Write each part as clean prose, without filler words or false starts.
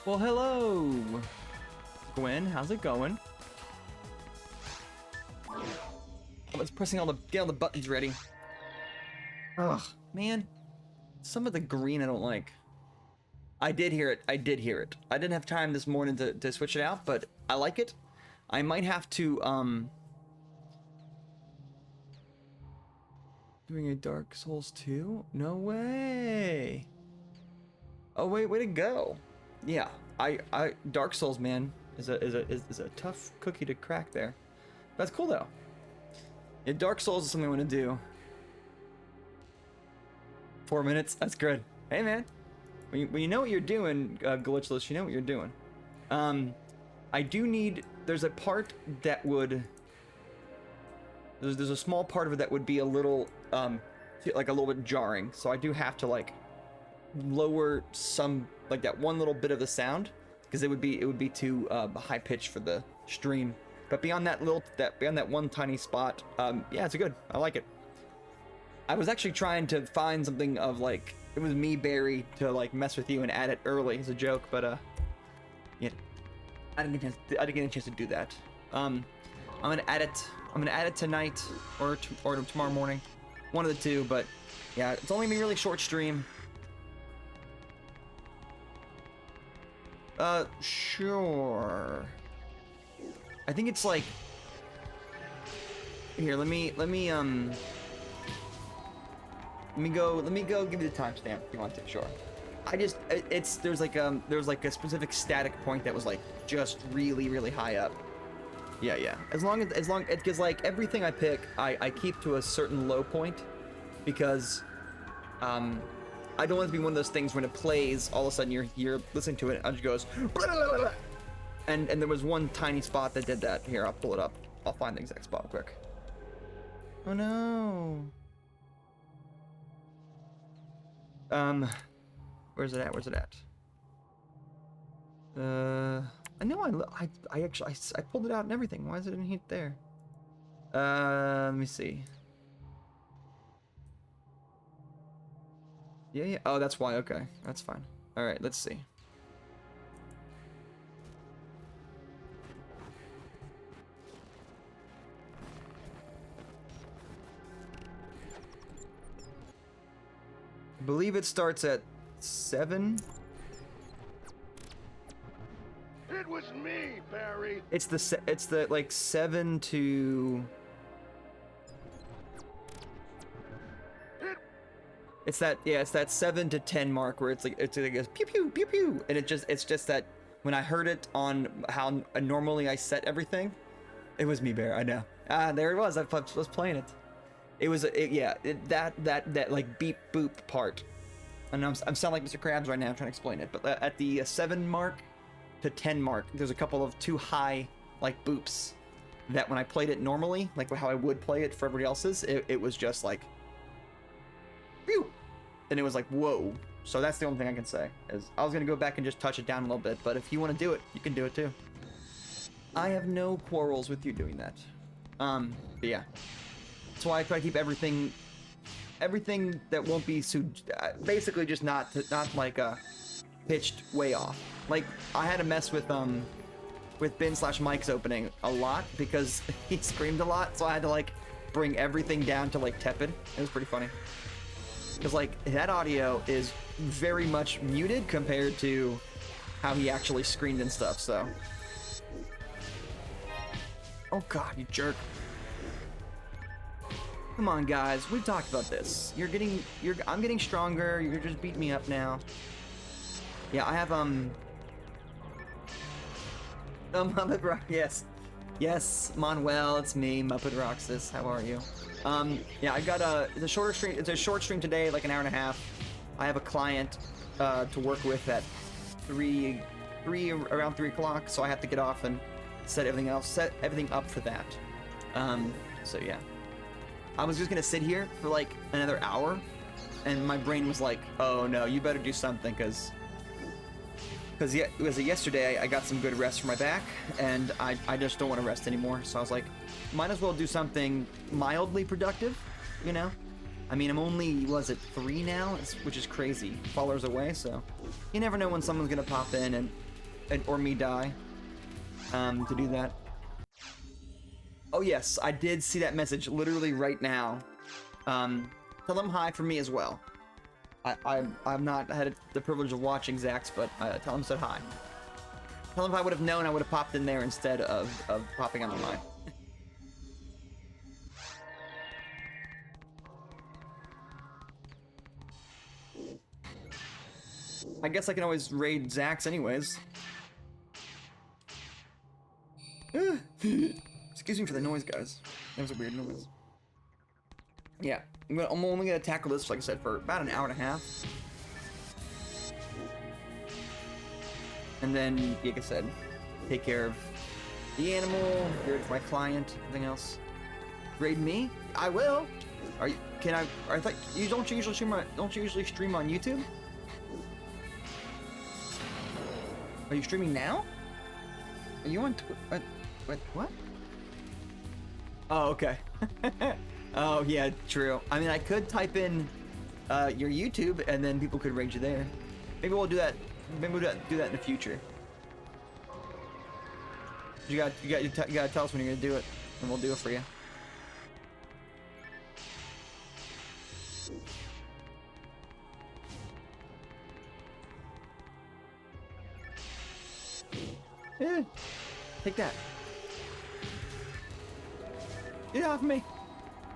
Well, hello, Gwen. How's it going? I was pressing get all the buttons ready. Ugh, man. Some of the green I don't like. I did hear it. I did hear it. I didn't have time this morning to switch it out, but I like it. I might have to, doing a Dark Souls 2? No way. Oh, wait, way to go. Yeah, Dark Souls, man, is a tough cookie to crack there. That's cool, though. Yeah, Dark Souls is something I want to do. 4 minutes, that's good. Hey, man. When you know what you're doing, Glitchless, you know what you're doing. I do need... There's a part that would... There's a small part of it that would be a little, like a little bit jarring. So I do have to, like, lower some, like that one little bit of the sound. Because it would be too high pitched for the stream. But beyond that beyond that one tiny spot, yeah, it's good. I like it. I was actually trying to find something of, like... It was me, Barry, to like mess with you and add it early as a joke, but yeah, I didn't get a chance to do that. I'm gonna add it tonight or tomorrow morning, one of the two. But yeah, it's only gonna be a really short stream. Sure. I think it's like here. Let me go give you the timestamp if you want to. Sure. There's like a specific static point that was like just really high up. Yeah. As long because like everything I pick, I keep to a certain low point because I don't want it to be one of those things when it plays, all of a sudden you're listening to it and it just goes blah, blah, blah, blah. And there was one tiny spot that did that. Here, I'll pull it up. I'll find the exact spot quick. Oh no. Where's it at? I know I actually pulled it out and everything. Why is it in here there? Let me see. Yeah. Oh, that's why. Okay, that's fine. All right, let's see. I believe it starts at 7. It was me, Barry. It's the like 7 to. It's that 7 to 10 mark where it's like a pew pew pew pew, and it's just that when I heard it on how normally I set everything, it was me, Bear. I know. There it was. I was playing it. It was that like beep boop part. And I'm sounding like Mr. Krabs right now trying to explain it, but at the 7 mark to 10 mark, there's a couple of too high like boops that when I played it normally, like how I would play it for everybody else's, it was just like, phew, and it was like whoa. So that's the only thing I can say is I was gonna go back and just touch it down a little bit, but if you want to do it, you can do it too. I have no quarrels with you doing that. But yeah. That's why I try to keep everything that won't be basically just not like pitched way off. Like I had to mess with Ben/Mike's opening a lot because he screamed a lot, so I had to like bring everything down to like tepid. It was pretty funny because like that audio is very much muted compared to how he actually screamed and stuff. So, oh god, you jerk. Come on, guys. We've talked about this. I'm getting stronger. You're just beating me up now. Yeah, I have, Muppet Rock, yes, Manuel, it's me, Muppet Roxas. How are you? Yeah, I got it's a shorter stream. It's a short stream today, like an hour and a half. I have a client, to work with at around 3 o'clock, so I have to get off and set everything up for that. So yeah. I was just gonna sit here for like another hour, and my brain was like, "Oh no, you better do something," because yesterday I got some good rest for my back, and I just don't want to rest anymore. So I was like, might as well do something mildly productive, you know? I mean, I'm only 3 now, which is crazy, followers away. So you never know when someone's gonna pop in and or me die to do that. Oh yes, I did see that message literally right now. Tell them hi for me as well. I've not had the privilege of watching Zach's, but tell him said hi. Tell him if I would have known, I would have popped in there instead of popping on online. I guess I can always raid Zach's anyways. Excuse me for the noise, guys. That was a weird noise. Yeah, I'm only gonna tackle this, like I said, for about an hour and a half. And then, like I said, take care of the animal, get rid of my client, everything else. Raid me? I will. Are you? Can I? I thought you don't usually stream on. Don't you usually stream on YouTube? Are you streaming now? Are you on? What? Oh, okay. Oh yeah, true. I mean, I could type in your YouTube, and then people could raid you there. Maybe we'll do that. Maybe we'll do that in the future. You gotta tell us when you're gonna do it, and we'll do it for you. Yeah, take that. Get off me!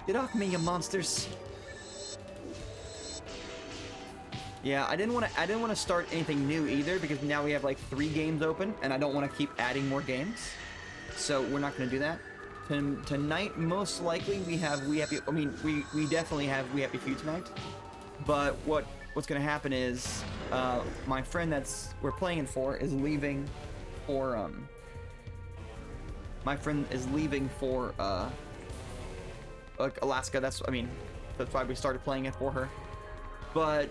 Get off me, you monsters! Yeah, I didn't want to start anything new either, because now we have like 3 games open, and I don't want to keep adding more games. So we're not going to do that. Tonight, most likely we definitely have We Happy Few tonight. But what's going to happen is my friend we're playing it for is leaving for my friend is leaving for like Alaska. That's why we started playing it for her. But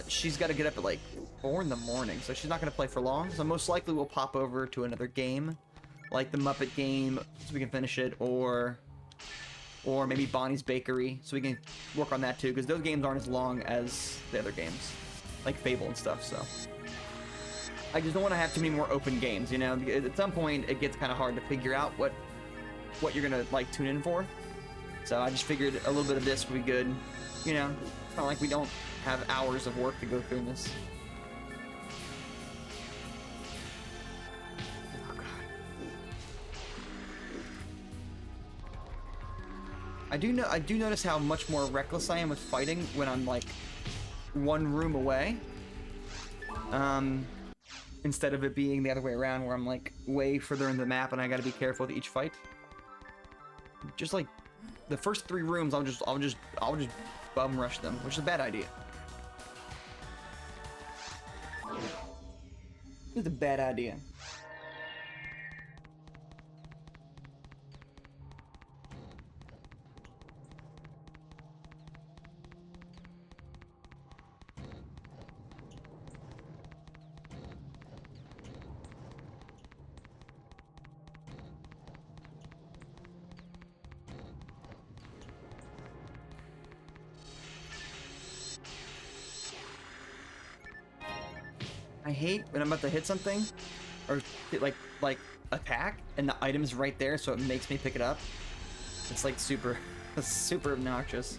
she's got to get up at like 4 in the morning, so she's not going to play for long. So most likely we'll pop over to another game, like the Muppet game, so we can finish it, or maybe Bonnie's Bakery, so we can work on that too, because those games aren't as long as the other games, like Fable and stuff. So I just don't want to have too many more open games, you know. At some point it gets kind of hard to figure out what you're gonna like tune in for. So I just figured a little bit of this would be good, you know. It's not like we don't have hours of work to go through this. Oh god. I do notice how much more reckless I am with fighting when I'm like 1 room away. Instead of it being the other way around, where I'm like way further in the map and I gotta be careful with each fight. Just like the first 3 rooms, I'll just bum rush them, which is a bad idea. It's a bad idea. I hate when I'm about to hit something, or hit like attack, and the item's right there, so it makes me pick it up. It's like super obnoxious.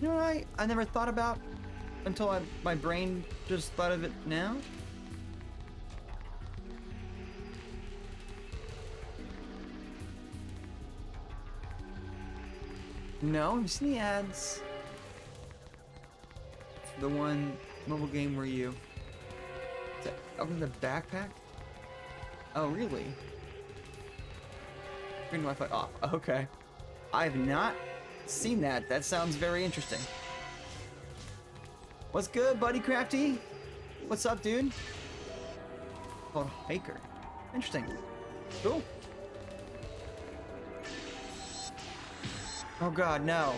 You know what I never thought about until my brain just thought of it now? No, have you seen the ads? The one mobile game where you open the backpack? Oh, really? Turn Wi-Fi off. Okay. I have not seen that. That sounds very interesting. What's good, buddy Crafty? What's up, dude? Called Hiker. Interesting. Cool. Oh god, no.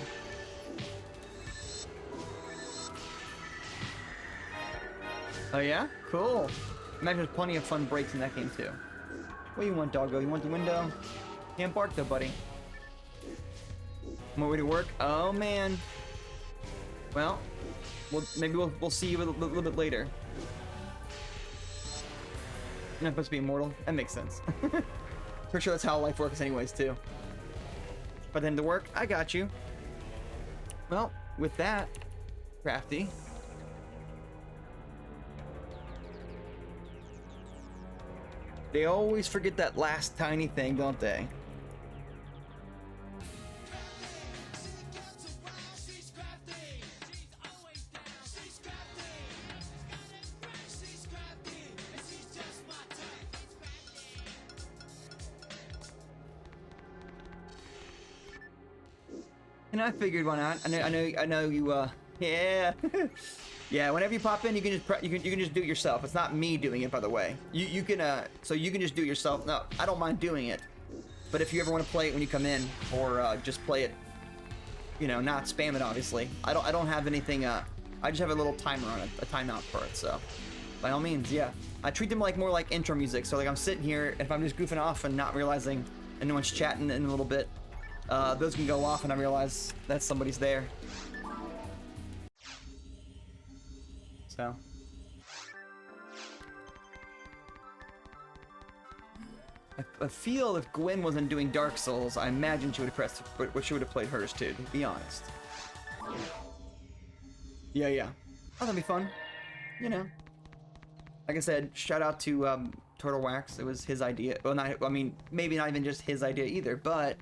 Oh yeah? Cool. Imagine there's plenty of fun breaks in that game too. What do you want, doggo? You want the window? Can't bark though, buddy. On my way to work? Oh man. Well, maybe we'll see you a little bit later. You're not supposed to be immortal. That makes sense. Pretty sure that's how life works anyways, too. But then to work, I got you. Well, with that, Crafty. They always forget that last tiny thing, don't they? And I figured why not. I know you. Yeah, yeah. Whenever you pop in, you can just you can just do it yourself. It's not me doing it, by the way. You can so you can just do it yourself. No, I don't mind doing it. But if you ever want to play it when you come in, or just play it, you know, not spam it. Obviously, I don't have anything. I just have a little timer on it, a timeout for it. So, by all means, yeah. I treat them like more like intro music. So like I'm sitting here, if I'm just goofing off and not realizing, and no one's chatting in a little bit. Those can go off and I realize that somebody's there. So. I feel if Gwen wasn't doing Dark Souls, I imagine she would have pressed, but she would have played hers too, to be honest. Yeah, yeah. Oh, that'd be fun. You know. Like I said, shout out to Turtle Wax. It was his idea. Well, I mean, maybe not even just his idea either, but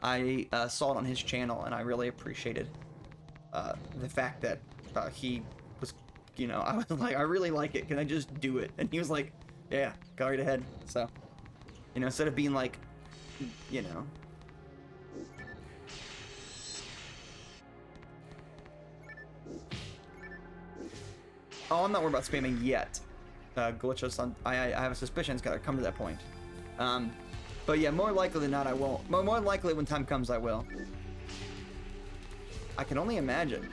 I saw it on his channel, and I really appreciated the fact that he was, you know, I was like, I really like it. Can I just do it? And he was like, yeah, go right ahead. So, you know, instead of being like, you know. Oh, I'm not worried about spamming yet. Glitches on. I have a suspicion it's gotta come to that point. But yeah, more likely than not, I won't. More likely when time comes, I will. I can only imagine.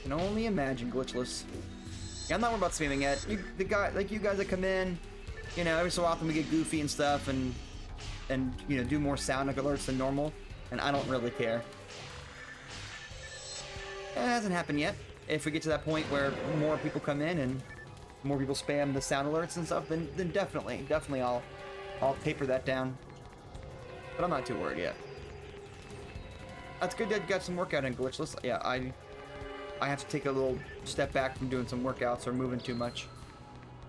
Can only imagine, Glitchless. Yeah, I'm not worried about spamming yet. You guys that come in, you know, every so often we get goofy and stuff, and you know, do more sound alerts than normal, and I don't really care. It hasn't happened yet. If we get to that point where more people come in and more people spam the sound alerts and stuff, then definitely I'll taper that down. But I'm not too worried yet. That's good that you got some workout in, Glitchless. Yeah, I have to take a little step back from doing some workouts or moving too much,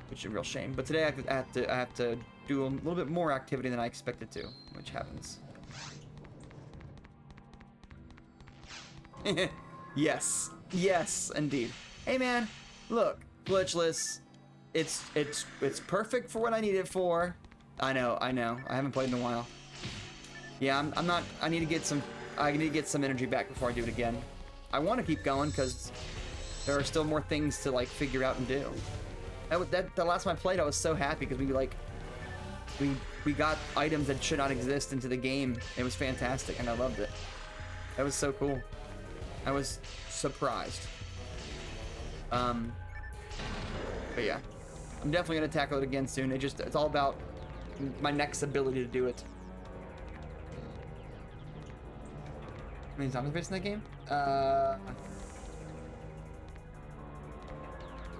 which is a real shame. But today I have to do a little bit more activity than I expected to, which happens. Yes, yes, indeed. Hey man, look, Glitchless. It's perfect for what I need it for. I know. I haven't played in a while. Yeah, I'm not. I need to get some energy back before I do it again. I want to keep going because there are still more things to like figure out and do. The last time I played, I was so happy because we got items that should not exist into the game. It was fantastic and I loved it. That was so cool. I was surprised. But yeah, I'm definitely gonna tackle it again soon. It's all about my next ability to do it. How many zombies based in that game?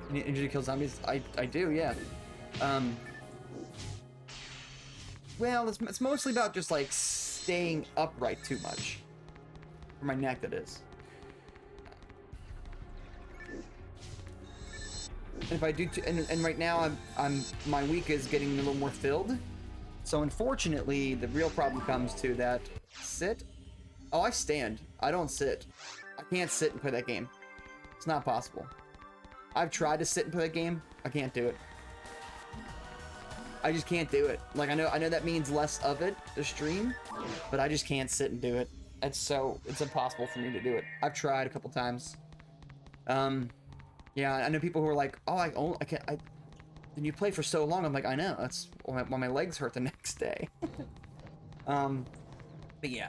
You need energy to kill zombies? I do, yeah. Well, it's mostly about just like staying upright too much. For my neck, that is. If I do, and right now my week is getting a little more filled. So unfortunately, the real problem comes to that sit. Oh, I stand. I don't sit. I can't sit and play that game. It's not possible. I've tried to sit and play that game. I can't do it. I just can't do it. Like I know that means less of it to stream, but I just can't sit and do it. It's impossible for me to do it. I've tried a couple times. Yeah, I know people who are like, oh, I can't. And you play for so long. I'm like, I know. That's why my legs hurt the next day. But yeah.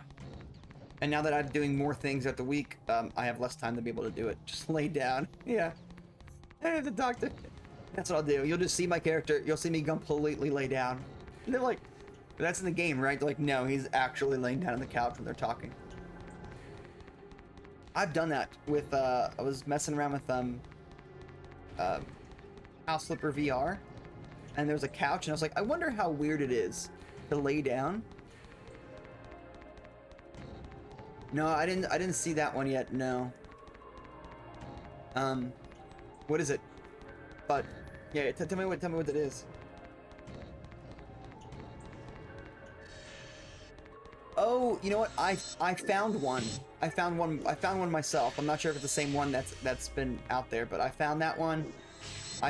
And now that I'm doing more things at the week, I have less time to be able to do it. Just lay down. Yeah. I have to talk to. That's what I'll do. You'll just see my character. You'll see me completely lay down. And they're like, that's in the game, right? They're like, no, he's actually laying down on the couch when they're talking. I've done that with, I was messing around with, House Flipper VR, and there was a couch, and I was like, I wonder how weird it is to lay down. No, I didn't see that one yet, no. What is it? But, yeah, tell me what it is. Oh, you know what? I found one. I found one myself. I'm not sure if it's the same one that's been out there, but I found that one. I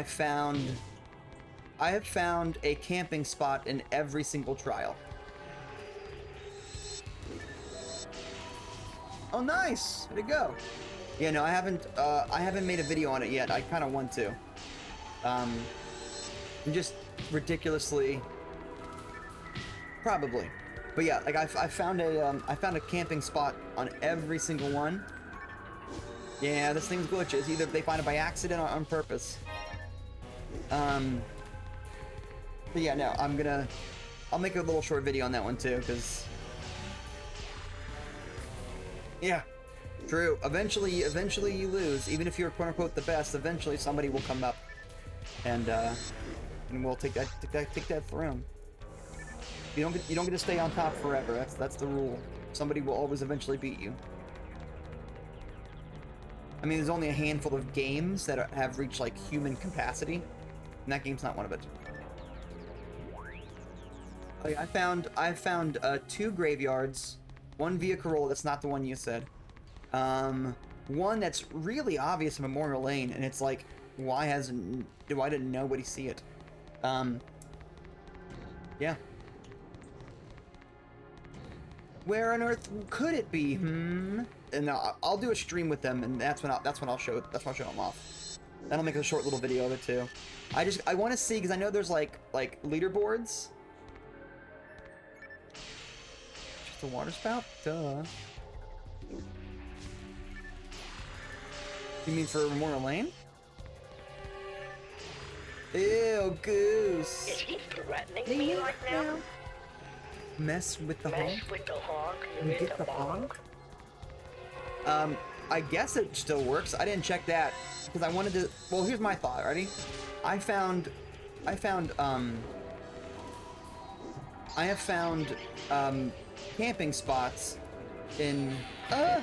have found a camping spot in every single trial. Oh, nice. Where'd it go? Yeah, no, I haven't made a video on it yet. I kind of want to. I'm just ridiculously, probably. But yeah, like I found a camping spot on every single one. Yeah, this thing's glitches. Either they find it by accident or on purpose. But yeah, no, I'll make a little short video on that one too, because yeah, true. Eventually you lose. Even if you're quote unquote the best, eventually somebody will come up and we'll take that throne. You don't get to stay on top forever. That's the rule. Somebody will always eventually beat you. I mean, there's only a handful of games that have reached like human capacity, and that game's not one of it. Oh yeah, I found 2 graveyards, 1 via Corolla. That's not the one you said. One that's really obvious in Memorial Lane, and it's like, why didn't nobody see it? Yeah. Where on earth could it be? And I'll do a stream with them, and that's when I'll show them off. Then I'll make a short little video of it too. I want to see, because I know there's like leaderboards. Just a water spout? Duh. You mean for Memorial Lane? Ew, Goose. Is he threatening me right now? Mess with the Mess hog? with the hog? You Get hit the the hog? I guess it still works. I didn't check that because I wanted to. Well, here's my thought. Ready? I have found camping spots in. Oh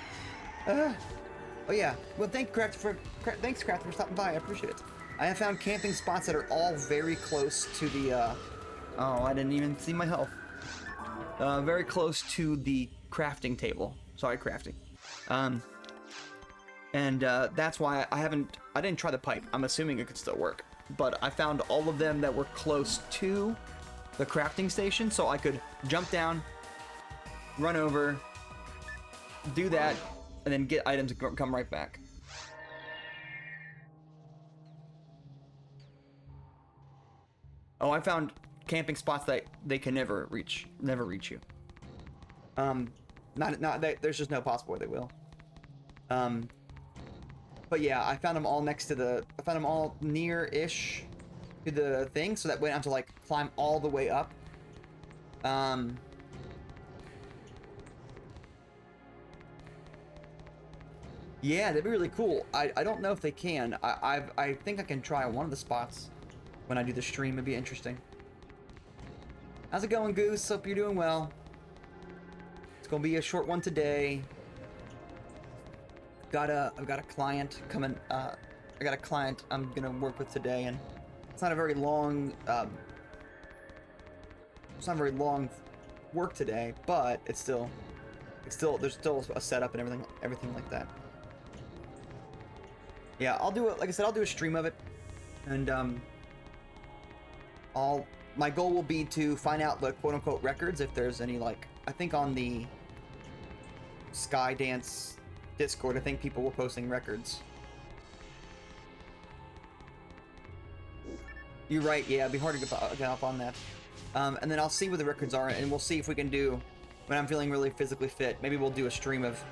yeah. Well, thanks, Crafter, for stopping by. I appreciate it. I have found camping spots that are all very close to the. Oh, I didn't even see my health. Very close to the crafting table. Sorry, crafting. That's why I didn't try the pipe. I'm assuming it could still work. But I found all of them that were close to the crafting station, so I could jump down, run over, do that, and then get items and come right back. Oh, I found camping spots that they can never reach you. There's just no possible way they will. But yeah, I found them all near-ish to the thing, so that way I don't have to like climb all the way up. Yeah, that'd be really cool. I don't know if they can. I think I can try one of the spots when I do the stream. It'd be interesting. How's it going, Goose? Hope you're doing well. It's gonna be a short one today. I've got a client coming. I got a client I'm gonna work with today, and it's not a very long. It's not very long work today, but there's still a setup and everything like that. Yeah, I'll do it. Like I said, I'll do a stream of it, and my goal will be to find out the quote-unquote records, if there's any, like, I think on the Skydance Discord, I think people were posting records. You're right, yeah, it'd be hard to get up on that. And then I'll see where the records are, and we'll see if we can do, when I'm feeling really physically fit, maybe we'll do a stream of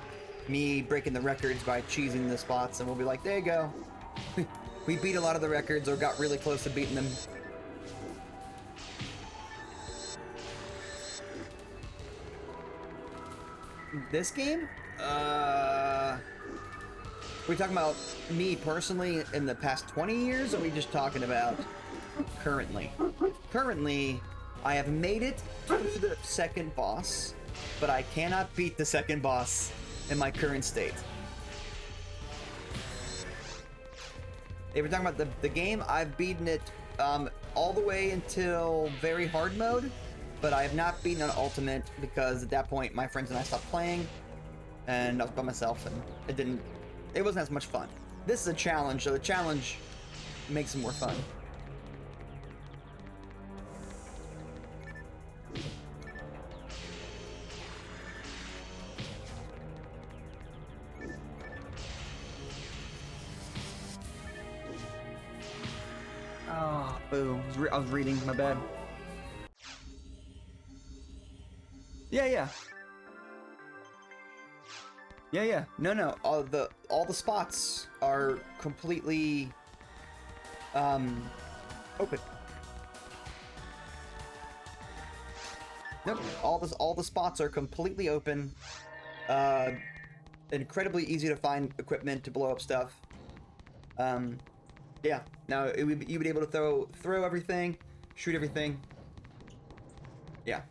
me breaking the records by cheesing the spots, and we'll be like, there you go. We beat a lot of the records, or got really close to beating them. This game? we talking about me personally in the past 20 years, or are we just talking about currently? Currently, I have made it to the second boss, but I cannot beat the second boss in my current state. If we're talking about the game, I've beaten it all the way until very hard mode, but I have not beaten on ultimate because at that point my friends and I stopped playing, and I was by myself, and it wasn't as much fun. This is a challenge, so the challenge makes it more fun. Oh, boo. I was reading, my bad. Yeah. No. All the spots are completely open. Nope. All the spots are completely open. Incredibly easy to find equipment to blow up stuff. Yeah. Now you'd be able to throw everything, shoot everything. Yeah.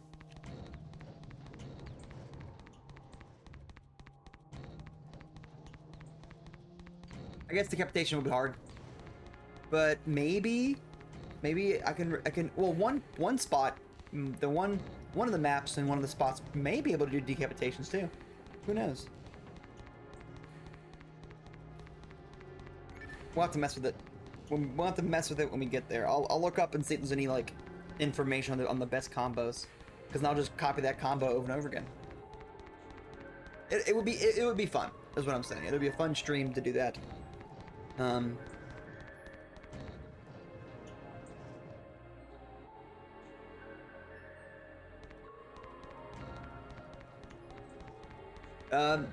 I guess decapitation would be hard, but maybe I can. Well, one spot, one of the maps and one of the spots may be able to do decapitations too. Who knows? We'll have to mess with it. We'll have to mess with it when we get there. I'll look up and see if there's any like information on the best combos, because then I'll just copy that combo over and over again. It would be fun. Is what I'm saying. It would be a fun stream to do that.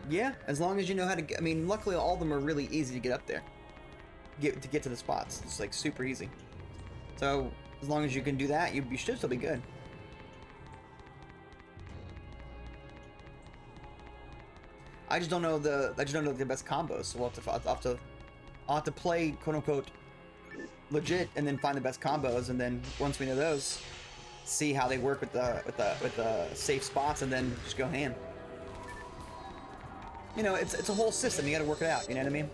Yeah, as long as you know how to get, I mean, luckily all of them are really easy to get up there. To get to the spots. It's like super easy. So, as long as you can do that, you should still be good. I just don't know the best combos, so I'll have to play quote unquote legit and then find the best combos, and then once we know those, see how they work with the safe spots, and then just go ham. You know, it's a whole system. You got to work it out. You know what I mean?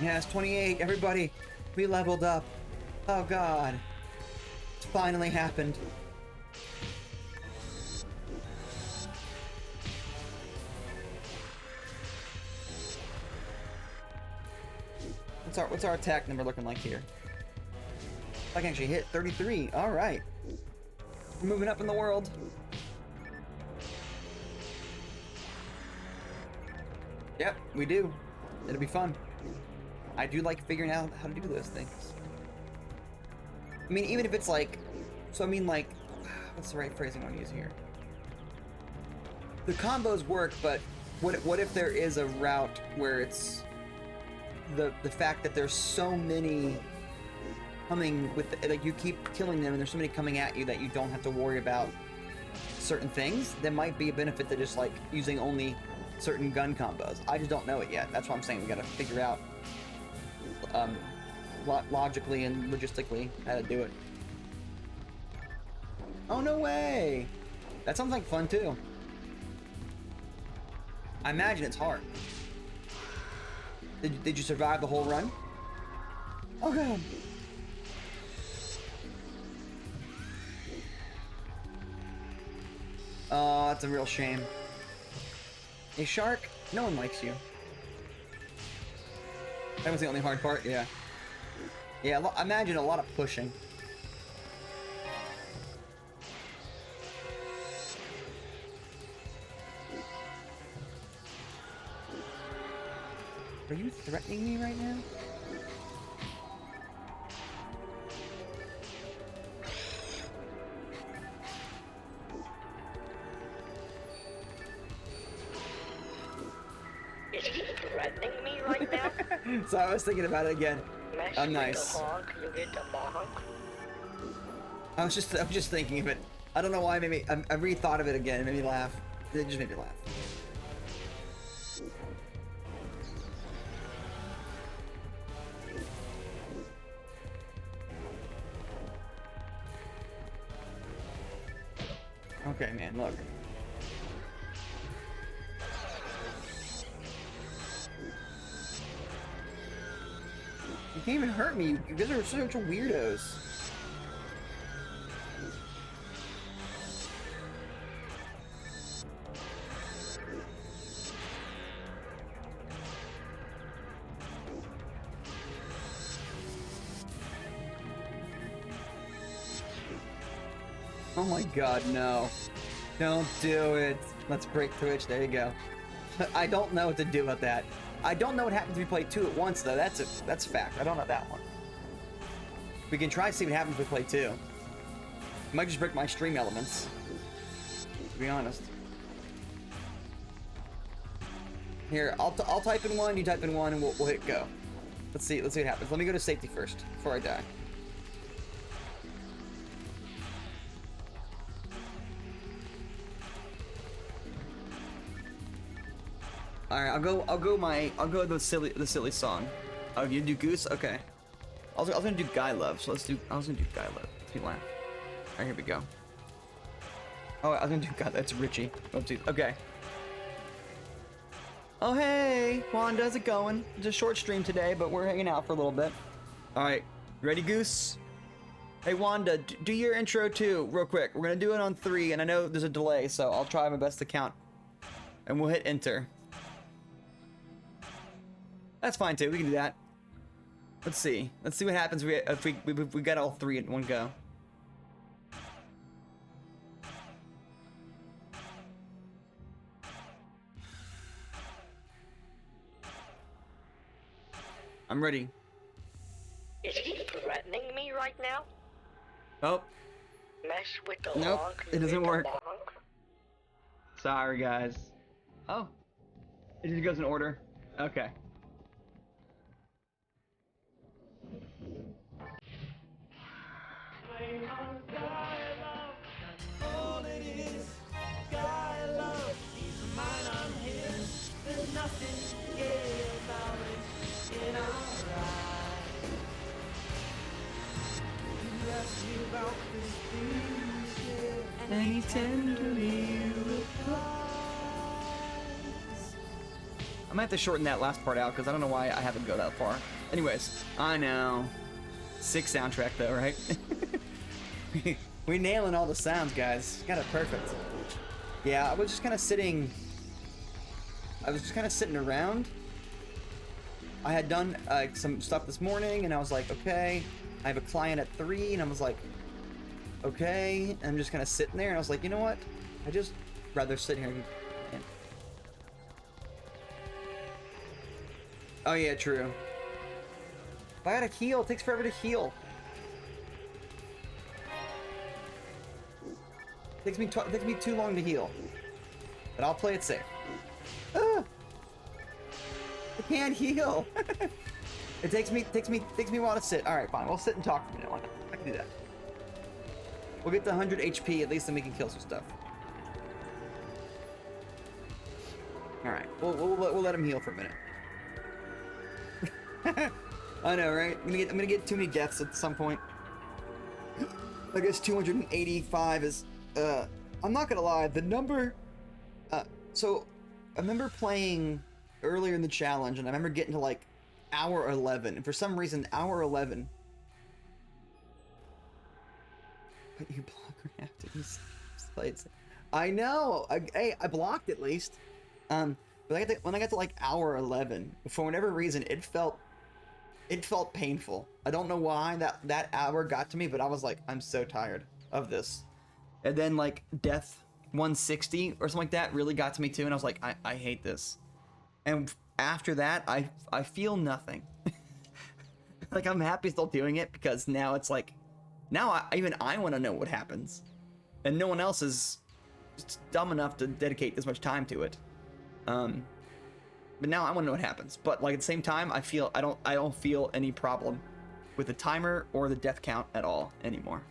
Yeah, it's 28. Everybody, we leveled up. Oh god. It's finally happened. What's our attack number looking like here? I can actually hit 33. All right. We're moving up in the world. Yep, we do. It'll be fun. I do like figuring out how to do those things. I mean, even if it's like, so I mean like, what's the right phrasing I want to use here? The combos work, but what if there is a route where it's the fact that there's so many coming with, like you keep killing them and there's so many coming at you that you don't have to worry about certain things, there might be a benefit to just like using only certain gun combos. I just don't know it yet. That's why I'm saying we gotta figure out logically and logistically how to do it. Oh, no way! That sounds like fun too. I imagine it's hard. Did you survive the whole run? Oh god. Oh, that's a real shame. Hey Shark, no one likes you. That was the only hard part, yeah. Yeah, I imagine a lot of pushing. Are you threatening me right now? Is he threatening threatening me right now? So I was thinking about it again. Mess Oh, with nice. the hog, you get the bonk. I was just thinking of it. I don't know why. Maybe I rethought of it again. It made me laugh. It just made me laugh. Okay, man, look. You can't even hurt me. You guys are such weirdos. Oh my god, no. Don't do it. Let's break Twitch. There you go. I don't know what to do about that. I don't know what happens if we play 2 at once, though. That's a fact. I don't know that one. We can try to see what happens if we play 2. Might just break my stream elements, to be honest. Here, I'll type in 1, you type in 1, and we'll hit go. Let's see what happens. Let me go to safety first, before I die. All right, I'll go the silly song. Oh, you do Goose? Okay. I was gonna do Guy Love, so I was gonna do Guy Love. Let's be laugh. All right, here we go. Oh, I was gonna do Guy. That's Richie. Oopsies. Okay. Oh hey, Wanda, how's it going? It's a short stream today, but we're hanging out for a little bit. All right, ready, Goose? Hey Wanda, do your intro too, real quick. We're gonna do it on 3, and I know there's a delay, so I'll try my best to count. And we'll hit enter. That's fine too. We can do that. Let's see. Let's see what happens if we got all 3 in one go. I'm ready. Is he threatening me right now? Oh. Mess with the Nope, hog, it you doesn't get the work. bonk. Sorry, guys. Oh. It just goes in order. Okay. And he tenderly replies. I might have to shorten that last part out because I don't know why I haven't go that far. Anyways, I know. Sick soundtrack though, right? we nailing all the sounds, guys. Got it perfect. Yeah, I was just kind of sitting around. I had done some stuff this morning, and I was like, okay. I have a client at 3, and I was like, okay. And I'm just kind of sitting there, and I was like, you know what? I just rather sit here and... Oh yeah, true. If I gotta heal, it takes forever to heal. Takes me too long to heal. But I'll play it safe. Ah! I can't heal. It takes me a while to sit. All right, fine. We'll sit and talk for a minute. I can do that. We'll get to 100 HP at least, and we can kill some stuff. All right, we'll let him heal for a minute. I know, right? I'm gonna get too many deaths at some point. I guess 285 is. I'm not gonna lie. The number. So I remember playing earlier in the challenge, and I remember getting to like hour 11, and for some reason, hour 11. But you block her after these fights. I know. I blocked at least. But when I got to like hour 11, for whatever reason, it felt painful. I don't know why that hour got to me, but I was like, I'm so tired of this. And then like death 160 or something like that really got to me too, and I was like, I hate this. And after that, I feel nothing. Like I'm happy still doing it because now it's like, now even I want to know what happens, and no one else is dumb enough to dedicate this much time to it. But now I want to know what happens. But like at the same time, I don't feel any problem with the timer or the death count at all anymore.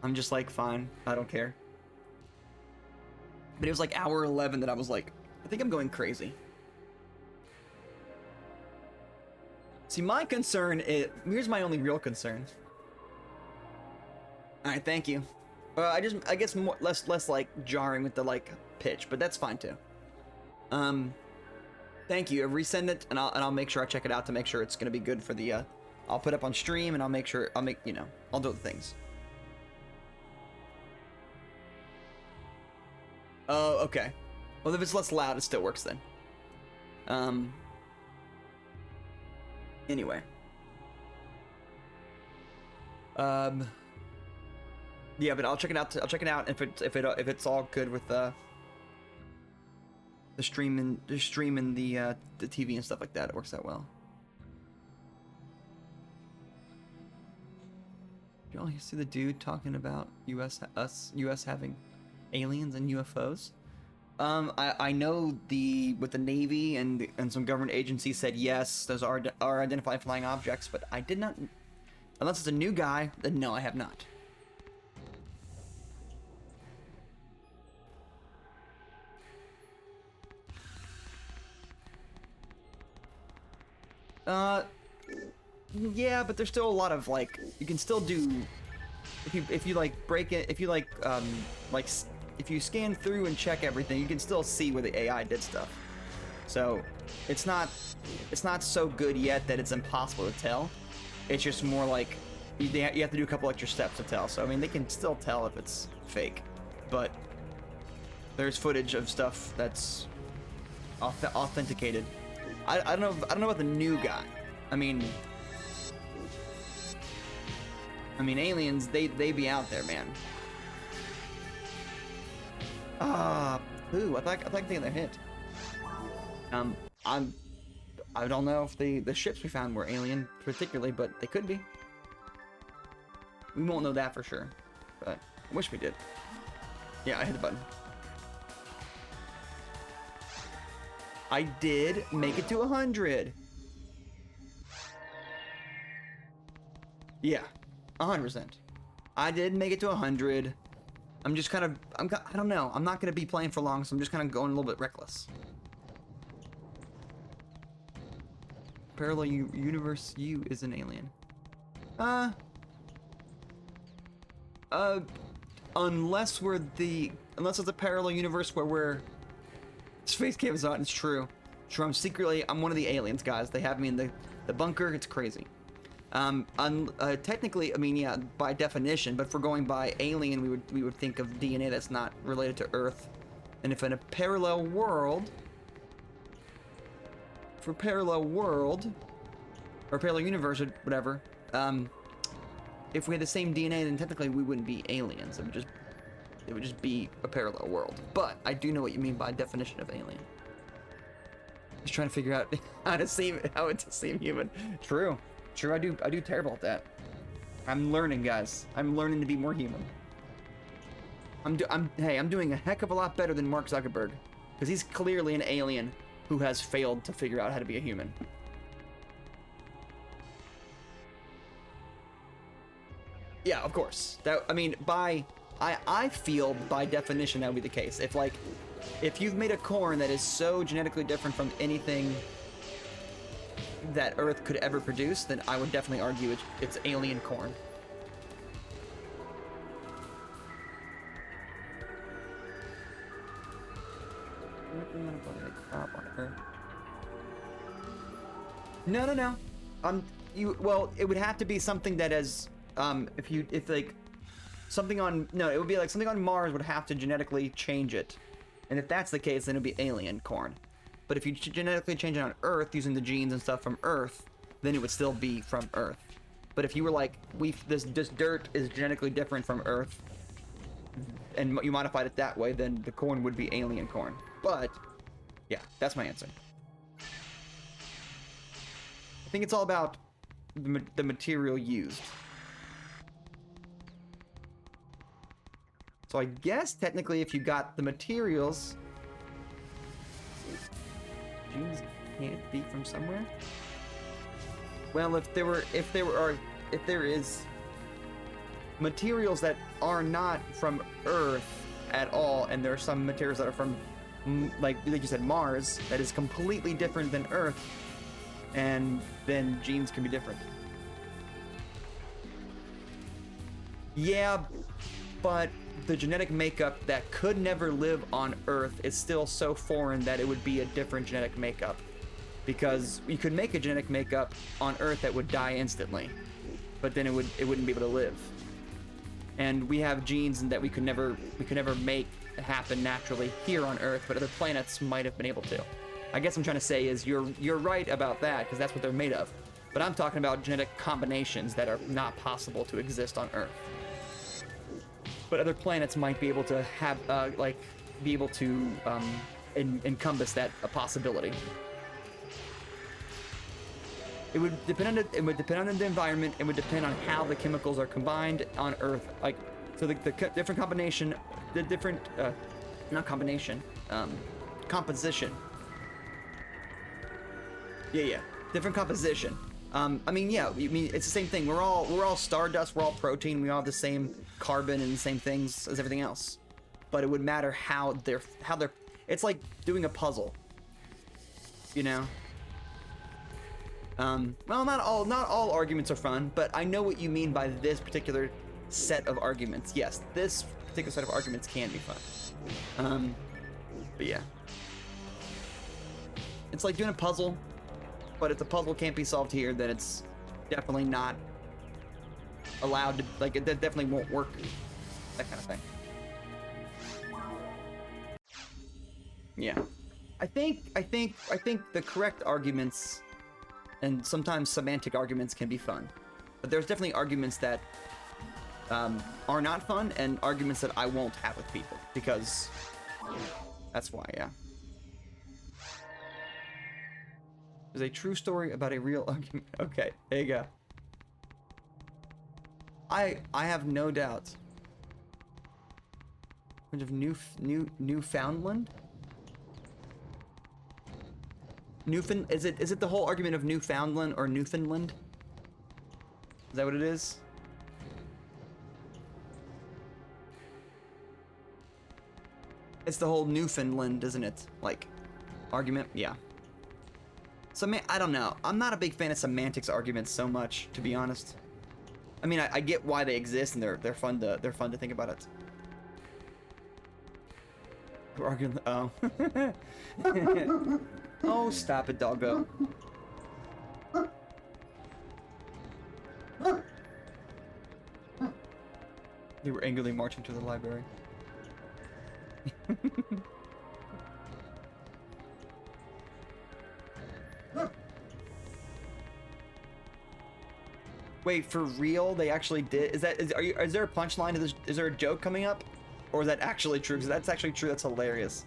I'm just like, fine, I don't care. But it was like hour 11 that I was like, I think I'm going crazy. See, my concern is, here's my only real concern. All right, thank you. I guess less like jarring with the like pitch, but that's fine too. Thank you. Resend it, and I'll make sure I check it out to make sure it's gonna be good for the. I'll put up on stream, and I'll do the things. Oh, okay. Well, if it's less loud, it still works then. Anyway. Yeah, but I'll check it out. I'll check it out if it's all good with the stream and the TV and stuff like that. It works out well. Did y'all see the dude talking about US having aliens and UFOs? I know with the Navy and some government agencies said yes, those are identified flying objects, but I did not. Unless it's a new guy, then no, I have not. Yeah, but there's still a lot of like, you can still do, if you like break it, if you like if you scan through and check everything, you can still see where the AI did stuff. So it's not so good yet that it's impossible to tell. It's just more like you have to do a couple extra steps to tell. So I mean, they can still tell if it's fake, but there's footage of stuff that's authenticated. I don't know about the new guy. I mean aliens, they be out there, man. Ooh, I thought they hit. I don't know if the ships we found were alien particularly, but they could be. We won't know that for sure, but I wish we did. Yeah, I hit the button. I did make it to 100. Yeah, 100%. I did make it to 100. I'm just kind of, I don't know. I'm not going to be playing for long, so I'm just kind of going a little bit reckless. Parallel universe U is an alien. Unless it's a parallel universe where space cam is on, it's true. True, I'm one of the aliens, guys. They have me in the bunker. It's crazy. Technically, I mean, yeah, by definition, but if we're going by alien, we would think of DNA that's not related to Earth. And if in a parallel world, or parallel universe, or whatever, if we had the same DNA, then technically we wouldn't be aliens. It would just be a parallel world. But I do know what you mean by definition of alien. Just trying to figure out how to seem human. True, I do terrible at that. I'm learning, guys. I'm learning to be more human. I'm doing a heck of a lot better than Mark Zuckerberg, because he's clearly an alien who has failed to figure out how to be a human. Yeah, of course. I feel by definition that would be the case. If you've made a corn that is so genetically different from anything that Earth could ever produce, then I would definitely argue it's alien corn. No. Well, it would have to be something that is, it would be like something on Mars would have to genetically change it. And if that's the case, then it would be alien corn. But if you genetically change it on Earth using the genes and stuff from Earth, then it would still be from Earth. But if you were like, this dirt is genetically different from Earth, and you modified it that way, then the corn would be alien corn. But, yeah, that's my answer. I think it's all about the material used. So I guess technically if you got the materials, genes can't be from somewhere? Well, if there is materials that are not from Earth at all, and there are some materials that are from, like you said, Mars, that is completely different than Earth, and then genes can be different. Yeah, but the genetic makeup that could never live on Earth is still so foreign that it would be a different genetic makeup. Because you could make a genetic makeup on Earth that would die instantly, but then it wouldn't be able to live. And we have genes that we could never make happen naturally here on Earth, but other planets might have been able to. I guess I'm trying to say is you're right about that, because that's what they're made of. But I'm talking about genetic combinations that are not possible to exist on Earth. But other planets might be able to have encompass that a possibility. It would depend on the environment. It would depend on how the chemicals are combined on Earth. Like, so the different combination, the different not combination, composition. Yeah, different composition. I mean, it's the same thing. We're all stardust. We're all protein. We all have the same carbon and the same things as everything else. But it would matter how they're. It's like doing a puzzle. You know. Well, not all arguments are fun, but I know what you mean by this particular set of arguments. Yes, this particular set of arguments can be fun. But yeah. It's like doing a puzzle, but if the puzzle can't be solved here, then it's definitely not allowed to, like, it definitely won't work. That kind of thing. Yeah. I think the correct arguments and sometimes semantic arguments can be fun, but there's definitely arguments that are not fun, and arguments that I won't have with people, because that's why. Yeah. There's a true story about a real argument. Okay, there you go. I have no doubt. Of Newfoundland? Is it the whole argument of Newfoundland or Newfoundland? Is that what it is? It's the whole Newfoundland, isn't it? Like, argument? Yeah. So, I don't know. I'm not a big fan of semantics arguments so much, to be honest. I mean, I get why they exist, and they're fun to think about it. We're arguing. Oh. Oh, stop it, doggo. They were angrily marching to the library. Wait, for real? They actually did? Is there a punchline to this? Is there a joke coming up? Or is that actually true? Because that's actually true. That's hilarious.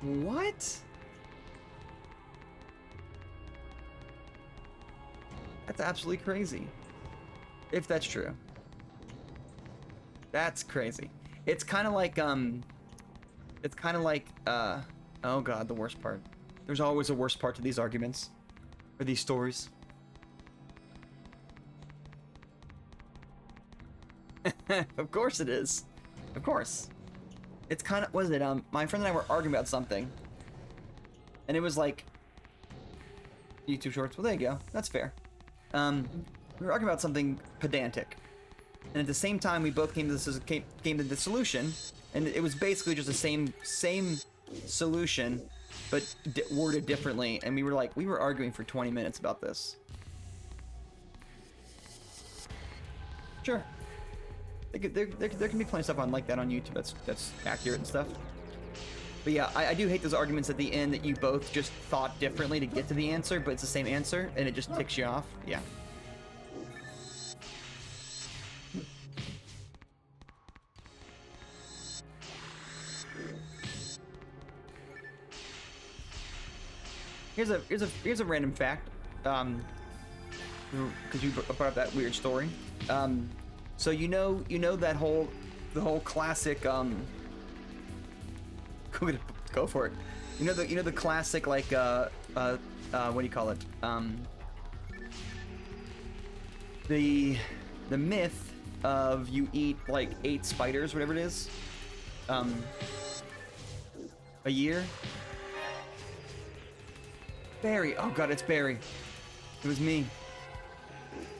What? That's absolutely crazy. If that's true. That's crazy. It's kind of like, oh god, the worst part. There's always a worst part to these arguments. Or these stories. Of course it is. Of course. It's kind of, what is it? My friend and I were arguing about something. And it was like, YouTube Shorts. Well, there you go. That's fair. We were arguing about something pedantic. And at the same time, we both came to the solution. And it was basically just the same solution, but worded differently. And we were arguing for 20 minutes about this. Sure. There can be plenty of stuff on like that on YouTube that's accurate and stuff. But yeah, I do hate those arguments at the end that you both just thought differently to get to the answer, but it's the same answer, and it just ticks you off. Yeah. Here's a random fact, because you brought up that weird story. So you know the whole classic go for it. the classic like what do you call it? The myth of you eat like 8 spiders, whatever it is, a year. Barry, oh god, it's Barry. It was me.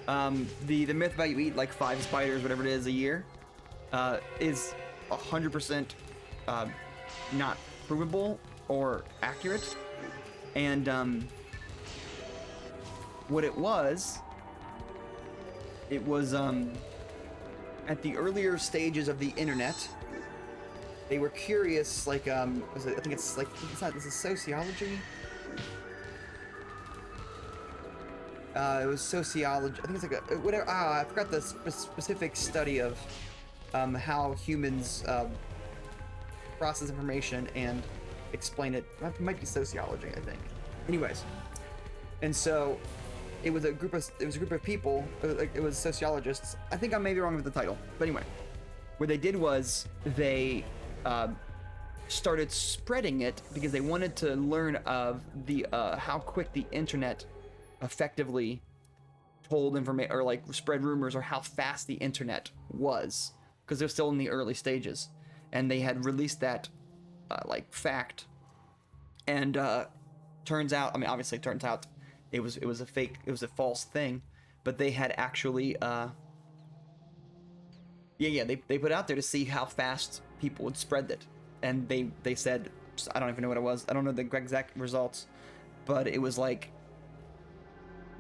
The myth about you eat like 5 spiders, whatever it is, a year, is 100% not provable or accurate. And what it was at the earlier stages of the internet, they were curious, like I think it's not, this is sociology. It was sociology. I think it's like a whatever. I forgot the specific study of how humans process information and explain it. It might be sociology, I think. Anyways, and so it was a group of people. It was sociologists. I think I may be wrong with the title, but anyway, what they did was they started spreading it because they wanted to learn of the how quick the internet effectively told information or like spread rumors, or how fast the internet was, because they're still in the early stages, and they had released that like fact, and turns out, I mean, obviously it turns out it was a fake, it was a false thing, but they had actually they put out there to see how fast people would spread it, and they said, I don't even know what it was, I don't know the exact results, but it was like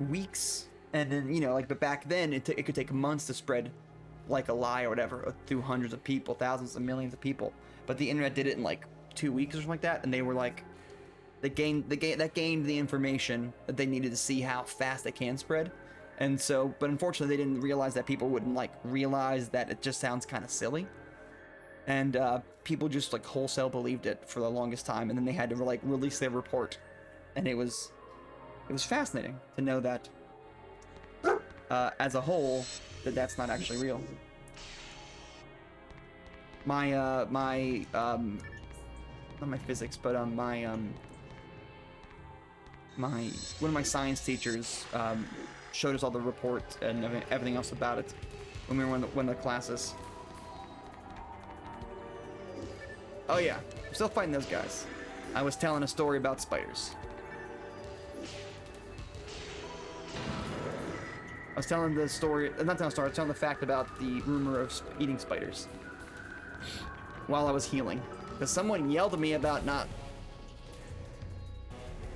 weeks. And then, like, but back then it could take months to spread like a lie or whatever through hundreds of people, thousands of millions of people, but the internet did it in like 2 weeks or something like that, and they were like, they gained the information that they needed to see how fast it can spread. And so, but unfortunately they didn't realize that people wouldn't like realize that it just sounds kind of silly, and people just like wholesale believed it for the longest time, and then they had to like release their report, and it was fascinating to know that as a whole that's not actually real. Not my physics, but one of my science teachers showed us all the report and everything else about it when we were in one of the classes. Oh yeah, I'm still fighting those guys. I was telling a story about spiders. I was telling the story, not telling a story, I was telling the fact about the rumor of eating spiders while I was healing, because someone yelled at me about not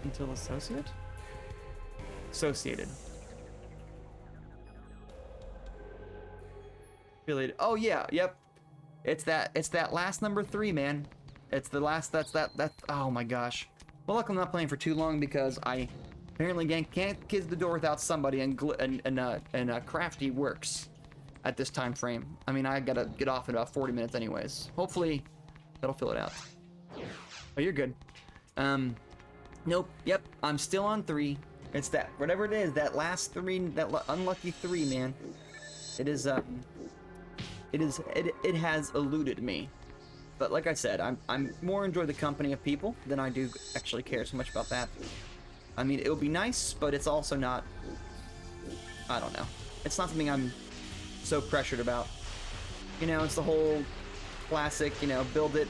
until associated. Affiliated. Oh yeah, yep. It's that last number 3, man. It's the last. That's. Oh my gosh. Well, luckily I'm not playing for too long, because I apparently can't get the door without somebody, and Crafty works at this time frame. I mean, I gotta get off in about 40 minutes anyways. Hopefully that'll fill it out. Oh, you're good. Nope. Yep. I'm still on 3. It's that, whatever it is, that last 3, that unlucky 3, man. It is. It has eluded me. But like I said, I'm more enjoy the company of people than I do actually care so much about that. I mean, it would be nice, but it's also not, I don't know. It's not something I'm so pressured about. It's the whole classic, build it,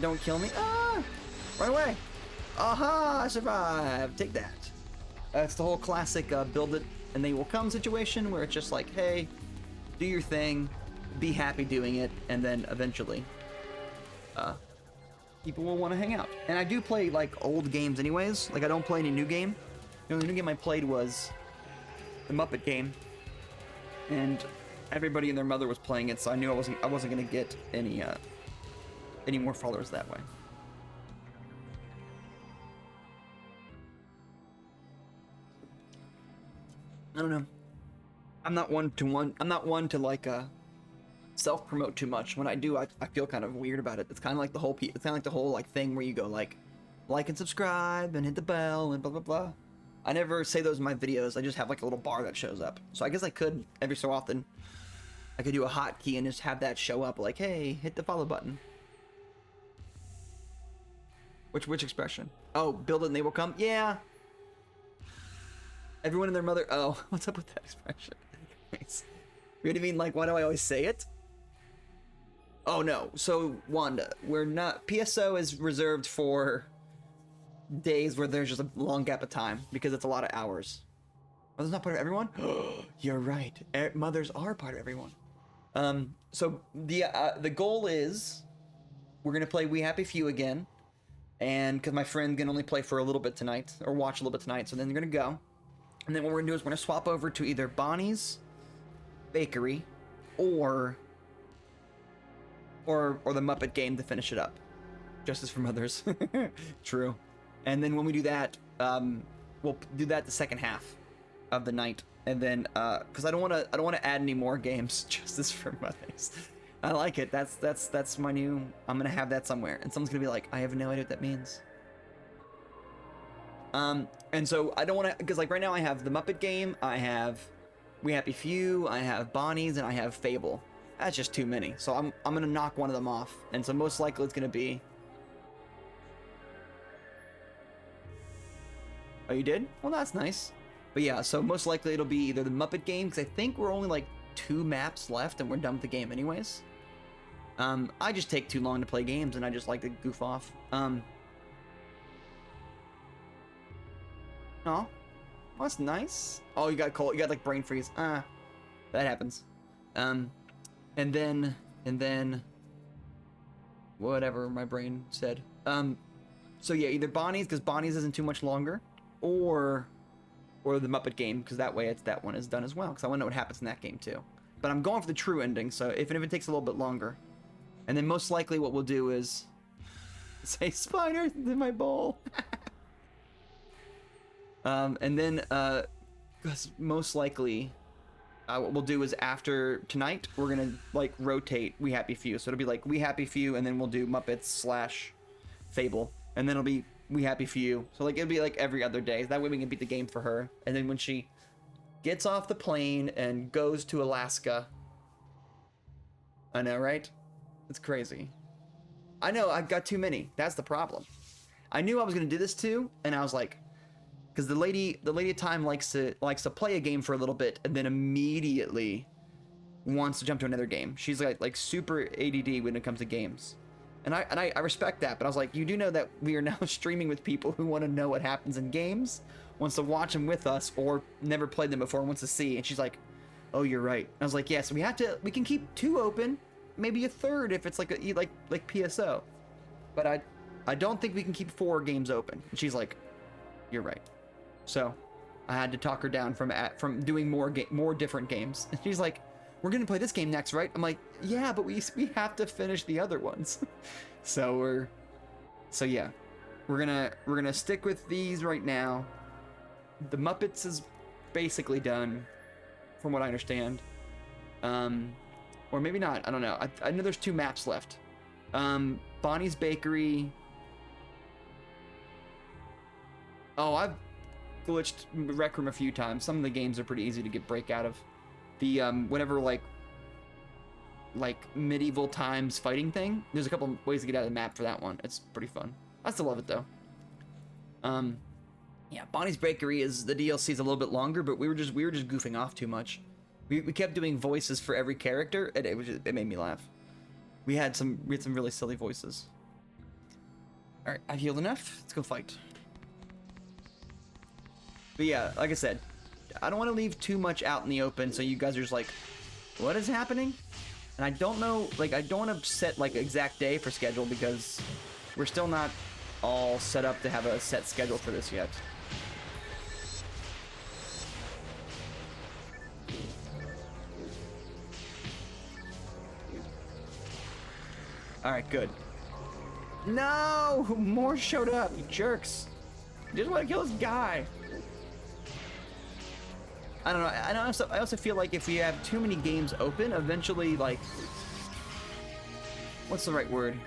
don't kill me, run away, aha, I survived, take that. It's the whole classic build it and they will come situation, where it's just like, hey, do your thing, be happy doing it, and then eventually, people will want to hang out. And I do play like old games anyways. Like, I don't play any new game. The only new game I played was the Muppet game, and everybody and their mother was playing it, so I knew I wasn't gonna get any more followers that way. I don't know. I'm not one to like self-promote too much. When I do, I feel kind of weird about it. It's kind of like the whole like thing where you go like and subscribe and hit the bell and blah blah blah. I never say those in my videos. I just have like a little bar that shows up. So I guess I could, every so often, I could do a hotkey and just have that show up like, hey, hit the follow button. Which expression? Oh, build it and they will come? Yeah. Everyone and their mother. Oh, what's up with that expression? Nice. You know what I mean? Like, why do I always say it? Oh no. So, Wanda, we're not. PSO is reserved for days where there's just a long gap of time because it's a lot of hours. Oh, that's not part of everyone? You're right. Mothers are part of everyone. So the goal is we're gonna play We Happy Few again, and because my friend can only play for a little bit tonight or watch a little bit tonight, so then they're gonna go, and then what we're gonna do is we're gonna swap over to either Bonnie's Bakery or the Muppet game to finish it up. Justice for Mothers. True. And then when we do that, we'll do that the second half of the night, and then because I don't want to add any more games. Justice for Mothers. I like it. That's my new. I'm gonna have that somewhere, and someone's gonna be like, I have no idea what that means. And so I don't want to, because like right now I have the Muppet game, I have We Happy Few, I have Bonnie's, and I have Fable. That's just too many. So I'm gonna knock one of them off, and so most likely it's gonna be. Oh, you did? Well, that's nice. But yeah, so most likely it'll be either the Muppet game, because I think we're only like 2 maps left and we're done with the game anyways. I just take too long to play games and I just like to goof off. Oh, well, that's nice. Oh, you got cold. You got like brain freeze. That happens. And then whatever my brain said. So yeah, either Bonnie's, because Bonnie's isn't too much longer, or the Muppet game, because that way that one is done as well, because I want to know what happens in that game too. But I'm going for the true ending, so even if it takes a little bit longer. And then most likely what we'll do is say spiders in my bowl. And then because most likely what we'll do is after tonight we're gonna like rotate We Happy Few, so it'll be like We Happy Few, and then we'll do Muppets / Fable, and then it'll be We Happy Few. So like it'll be like every other day. That way we can beat the game for her. And then when she gets off the plane and goes to Alaska, I know, right? It's crazy. I know, I've got too many. That's the problem. I knew I was gonna do this too, and I was like, because the lady at time likes to play a game for a little bit and then immediately wants to jump to another game. She's like super ADD when it comes to games. And I respect that, but I was like, you do know that we are now streaming with people who want to know what happens in games, wants to watch them with us, or never played them before and wants to see. And she's like, oh, you're right. And I was like, yes, we can keep 2 open, maybe a third if it's like PSO, but I don't think we can keep 4 games open. And she's like, you're right. So I had to talk her down from doing more different games. And she's like, we're gonna play this game next, right? I'm like, yeah, but we have to finish the other ones. So yeah, we're gonna stick with these right now. The Muppets is basically done, from what I understand. Or maybe not. I don't know. I know there's 2 maps left. Bonnie's Bakery. Oh, I've glitched Rec Room a few times. Some of the games are pretty easy to get break out of. The whatever like medieval times fighting thing. There's a couple ways to get out of the map for that one. It's pretty fun. I still love it though. Yeah, Bonnie's Bakery is the DLC is a little bit longer, but we were just goofing off too much. We kept doing voices for every character, and it made me laugh. We had some really silly voices. All right, I've healed enough. Let's go fight. But yeah, like I said, I don't want to leave too much out in the open, so you guys are just like, what is happening? And I don't know, like, I don't want to set like exact day for schedule because we're still not all set up to have a set schedule for this yet. All right, good. No, more showed up, you jerks. You just want to kill this guy. I don't know. I also feel like if we have too many games open, eventually, like, what's the right word?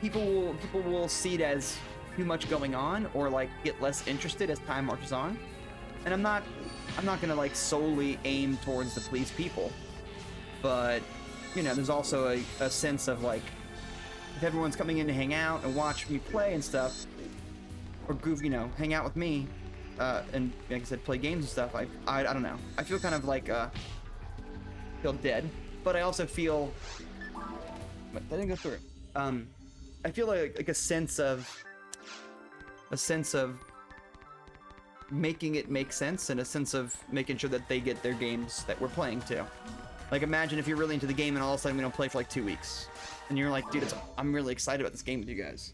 People will see it as too much going on, or like get less interested as time marches on. And I'm not gonna like solely aim towards to please people, but you know, there's also a sense of like if everyone's coming in to hang out and watch me play and stuff, or goof, you know, hang out with me, and like I said, play games and stuff, I don't know. I feel kind of like, feel dead, but I also feel, but that didn't go through. I feel like a sense of making it make sense, and a sense of making sure that they get their games that we're playing too. Like, imagine if you're really into the game and all of a sudden we don't play for like 2 weeks, and you're like, dude, I'm really excited about this game with you guys.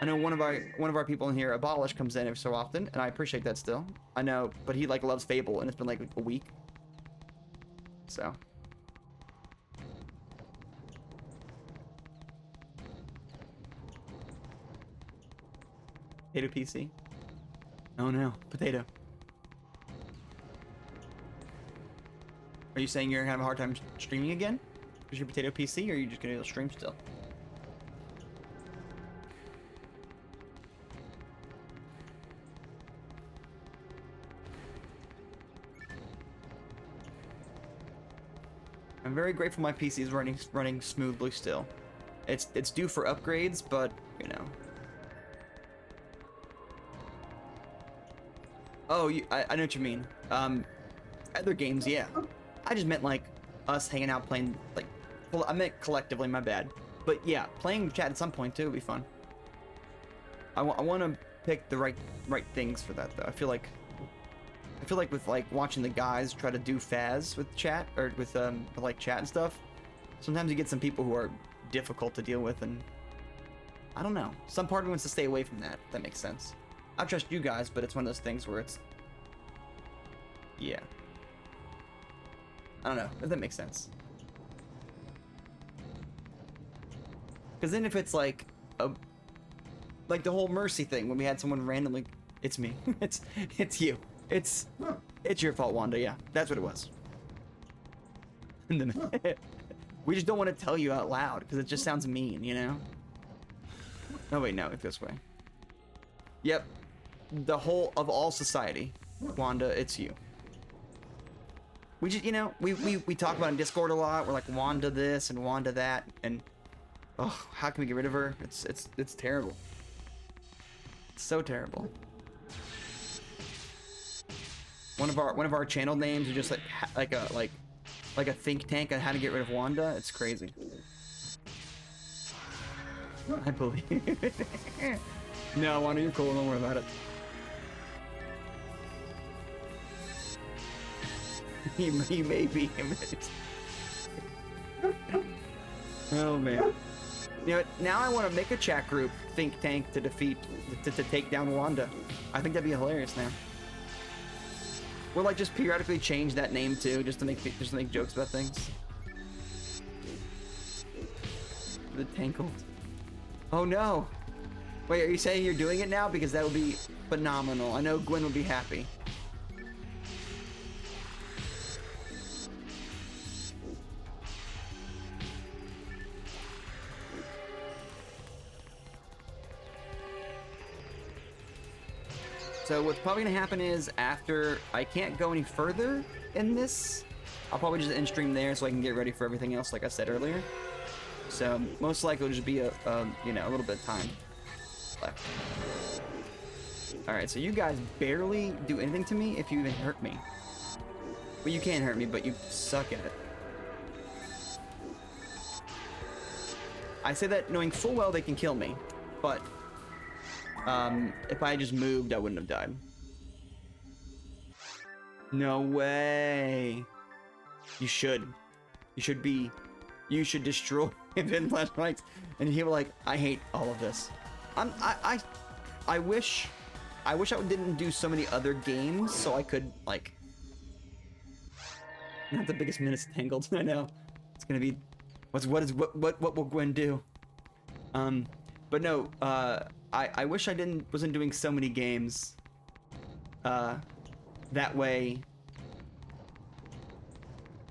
I know one of our people in here, Abolish, comes in every so often, and I appreciate that still. I know, but he like loves Fable, and it's been like a week. So. Potato PC. Oh no, potato. Are you saying you're gonna have a hard time streaming again? Because your potato PC, or are you just gonna stream still? I'm very grateful my PC is running smoothly still. It's due for upgrades, but you know. Oh, I know what you mean. Other games, yeah. I just meant like us hanging out playing, like, well, I meant collectively, my bad. But yeah, playing chat at some point too would be fun. I want to pick the right things for that though. I feel like with like watching the guys try to do Faz with chat, or with like chat and stuff, sometimes you get some people who are difficult to deal with, and I don't know. Some part of me wants to stay away from that, if that makes sense. I trust you guys, but it's one of those things where it's, yeah. I don't know if that makes sense. Because then if it's like like the whole Mercy thing, when we had someone randomly, it's me, it's you, it's your fault, Wanda. Yeah, that's what it was. And then we just don't want to tell you out loud because it just sounds mean, you know. Oh wait, no, it's this way. Yep, the whole of all society, Wanda, it's you. We just, you know, we talk about it in Discord a lot. We're like, Wanda this and Wanda that, and oh, how can we get rid of her? It's terrible. It's so terrible. One of our channel names are just like a think tank on how to get rid of Wanda. It's crazy. I believe it. No, Wanda, you're cool. Don't worry about it. He may be him. Oh man. You know what? Now I want to make a chat group, think tank, to take down Wanda. I think that'd be hilarious now. We'll like just periodically change that name too, just to make jokes about things. The Tangled. Oh no. Wait, are you saying you're doing it now? Because that would be phenomenal. I know Gwen would be happy. So what's probably gonna happen is, after I can't go any further in this, I'll probably just end stream there so I can get ready for everything else, like I said earlier. So most likely it'll just be you know, a little bit of time left. All right, so you guys barely do anything to me if you even hurt me. Well, you can hurt me, but you suck at it. I say that knowing full well they can kill me, but if I just moved, I wouldn't have died. No way. You should destroy him in flashlights. And he was like, I hate all of this. I wish I didn't do so many other games so I could, like, not the biggest menace Tangled. I know. It's gonna be, what will Gwen do? But no, I wish I wasn't doing so many games. That way,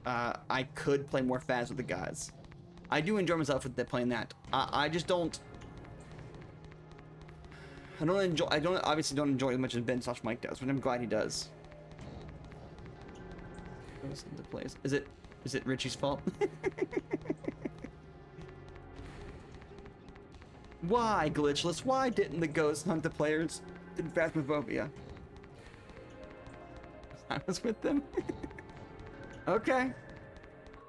I could play more Faz with the guys. I do enjoy myself with playing that. I just don't. I obviously don't enjoy it as much as Ben / Mike does, but I'm glad he does. Listen to plays. Is it Richie's fault? Why, Glitchless? Why didn't the ghost hunt the players in Phasmophobia? I was with them. Okay.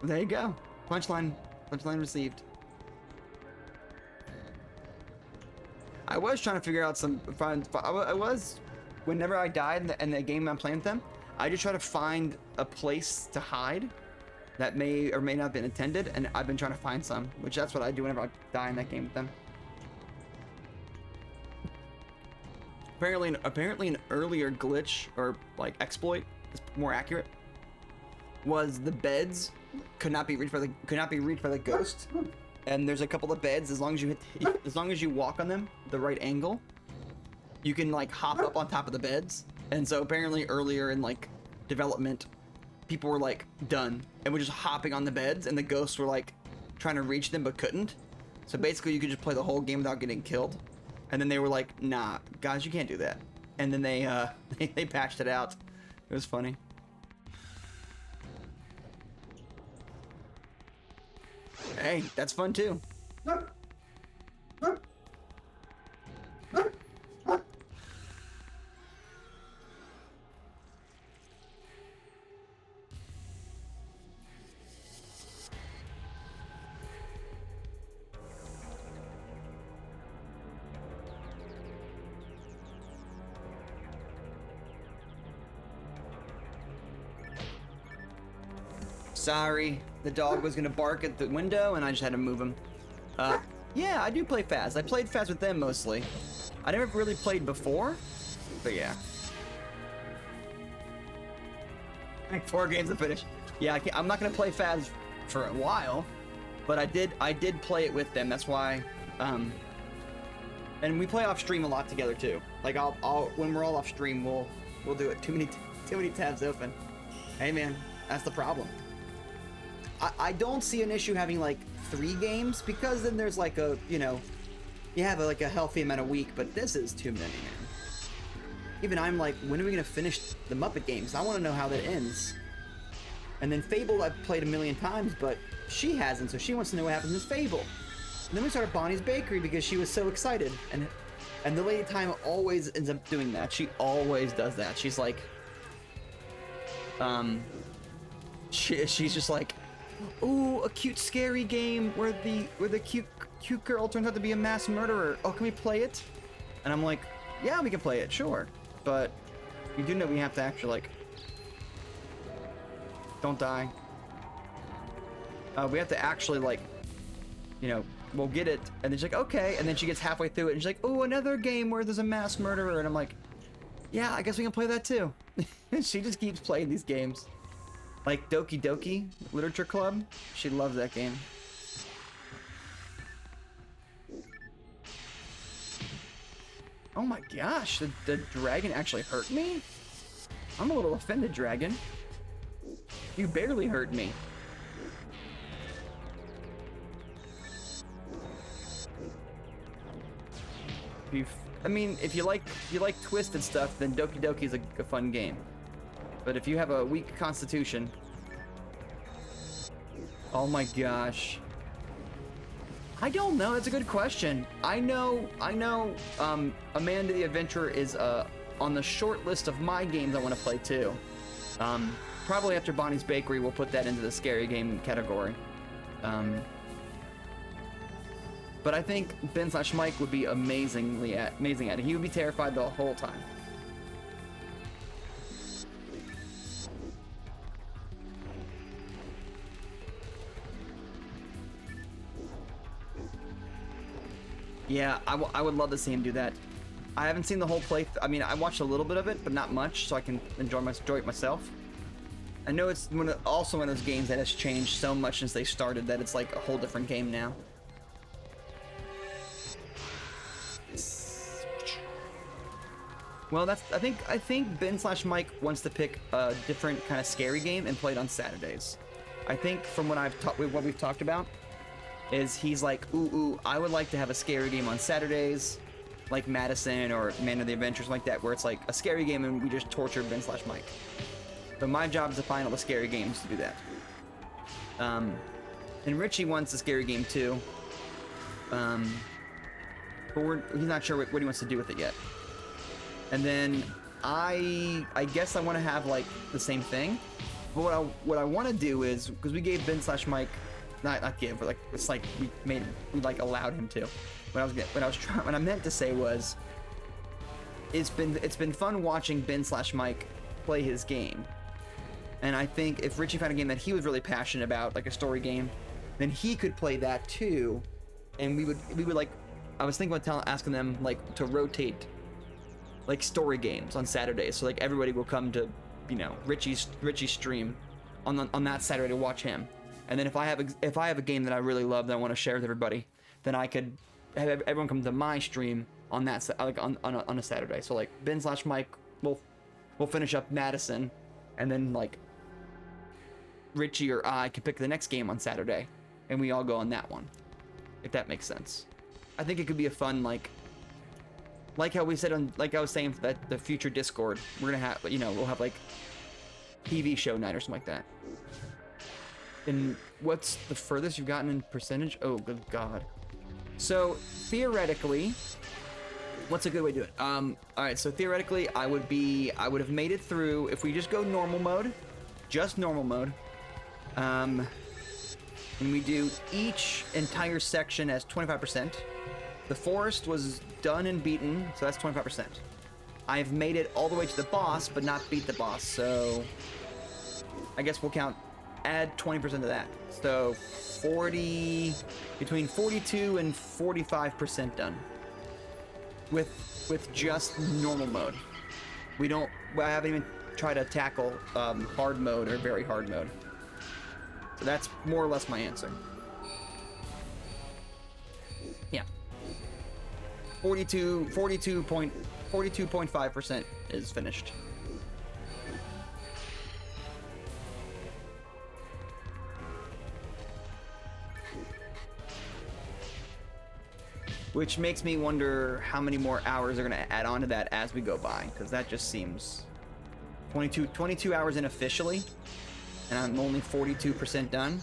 There you go. Punchline received. I was trying to figure out I was, whenever I died in the game I'm playing with them, I just try to find a place to hide that may or may not have been intended, and I've been trying to find some, which that's what I do whenever I die in that game with them. Apparently an earlier glitch, or like exploit, is more accurate, was the beds could not be reached by the ghost. And there's a couple of beds, as long as you walk on them the right angle, you can like hop up on top of the beds. And so apparently earlier in like development, people were like done and were just hopping on the beds, and the ghosts were like trying to reach them but couldn't. So basically you could just play the whole game without getting killed. And then they were like, nah, guys, you can't do that. And then they they patched it out. It was funny. Hey, that's fun too. Sorry, the dog was gonna bark at the window and I just had to move him. Yeah, I do play Phas. I played Phas with them mostly. I never really played before, but yeah. Like 4 games to finish. Yeah, I'm not gonna play Phas for a while, but I did play it with them. That's why. And we play off stream a lot together too. Like I'll when we're all off stream, we'll do it. Too many tabs open. Hey man, that's the problem. I don't see an issue having like 3 games, because then there's like a, you know, you have like a healthy amount of week, but this is too many, man. Even I'm like, when are we gonna finish the Muppet games? I want to know how that ends. And then Fable I've played a million times, but she hasn't, so she wants to know what happens in Fable. And then we started Bonnie's Bakery because she was so excited, and the Lady Time always ends up doing that. She always does that. She's like, she's just like, ooh, a cute scary game where the cute girl turns out to be a mass murderer. Oh, can we play it? And I'm like, yeah, we can play it, sure. But you do know we have to actually like, don't die. We have to actually like, you know, we'll get it, and then she's like, okay, and then she gets halfway through it and she's like, oh, another game where there's a mass murderer, and I'm like, yeah, I guess we can play that too. She just keeps playing these games. Like Doki Doki Literature Club, she loves that game. Oh my gosh, the dragon actually hurt me? I'm a little offended, dragon. You barely hurt me. I mean, if you like twisted stuff, then Doki Doki is a fun game. But if you have a weak constitution, oh my gosh. I don't know, that's a good question. I know, Amanda the Adventurer is on the short list of my games I want to play too. Probably after Bonnie's Bakery, we'll put that into the scary game category. But I think Ben/Mike would be amazing at it. He would be terrified the whole time. Yeah, I would love to see him do that. I haven't seen the whole play. I mean, I watched a little bit of it, but not much, so I can enjoy it myself. I know it's also one of those games that has changed so much since they started that it's like a whole different game now. Well, I think Ben/Mike wants to pick a different kind of scary game and play it on Saturdays. I think from what we've talked about is he's like, ooh, I would like to have a scary game on Saturdays, like Madison or Man of the Adventures, like that, where it's like a scary game and we just torture Ben/Mike. But my job is to find all the scary games to do that. And Richie wants a scary game too. but he's not sure what he wants to do with it yet. And then I guess I want to have like the same thing. But what I want to do is, because we gave Ben/Mike, not give, but like it's like we like allowed him to. What I meant to say was, it's been fun watching Ben/Mike play his game. And I think if Richie found a game that he was really passionate about, like a story game, then he could play that too. And we would like, I was thinking about asking them like to rotate like story games on Saturdays, so like everybody will come to, you know, Richie's stream on that Saturday to watch him. And then if I have a game that I really love that I want to share with everybody, then I could have everyone come to my stream on that like on a Saturday. So like Ben/Mike will finish up Madison, and then like Richie or I could pick the next game on Saturday, and we all go on that one, if that makes sense. I think it could be a fun like how we said on, like I was saying, that the future Discord, we're gonna have, you know, we'll have like TV show night or something like that. And what's the furthest you've gotten in percentage? Oh, good God. So theoretically, what's a good way to do it? All right, so theoretically, I would have made it through if we just go normal mode, just normal mode. And we do each entire section as 25%. The forest was done and beaten, so that's 25%. I've made it all the way to the boss, but not beat the boss, so I guess we'll add 20% to that. So between 42 and 45% done. With just normal mode. I haven't even tried to tackle hard mode or very hard mode. So that's more or less my answer. Yeah. 42.5% is finished. Which makes me wonder how many more hours are going to add on to that as we go by, because that just seems 22 hours in officially, and I'm only 42% done.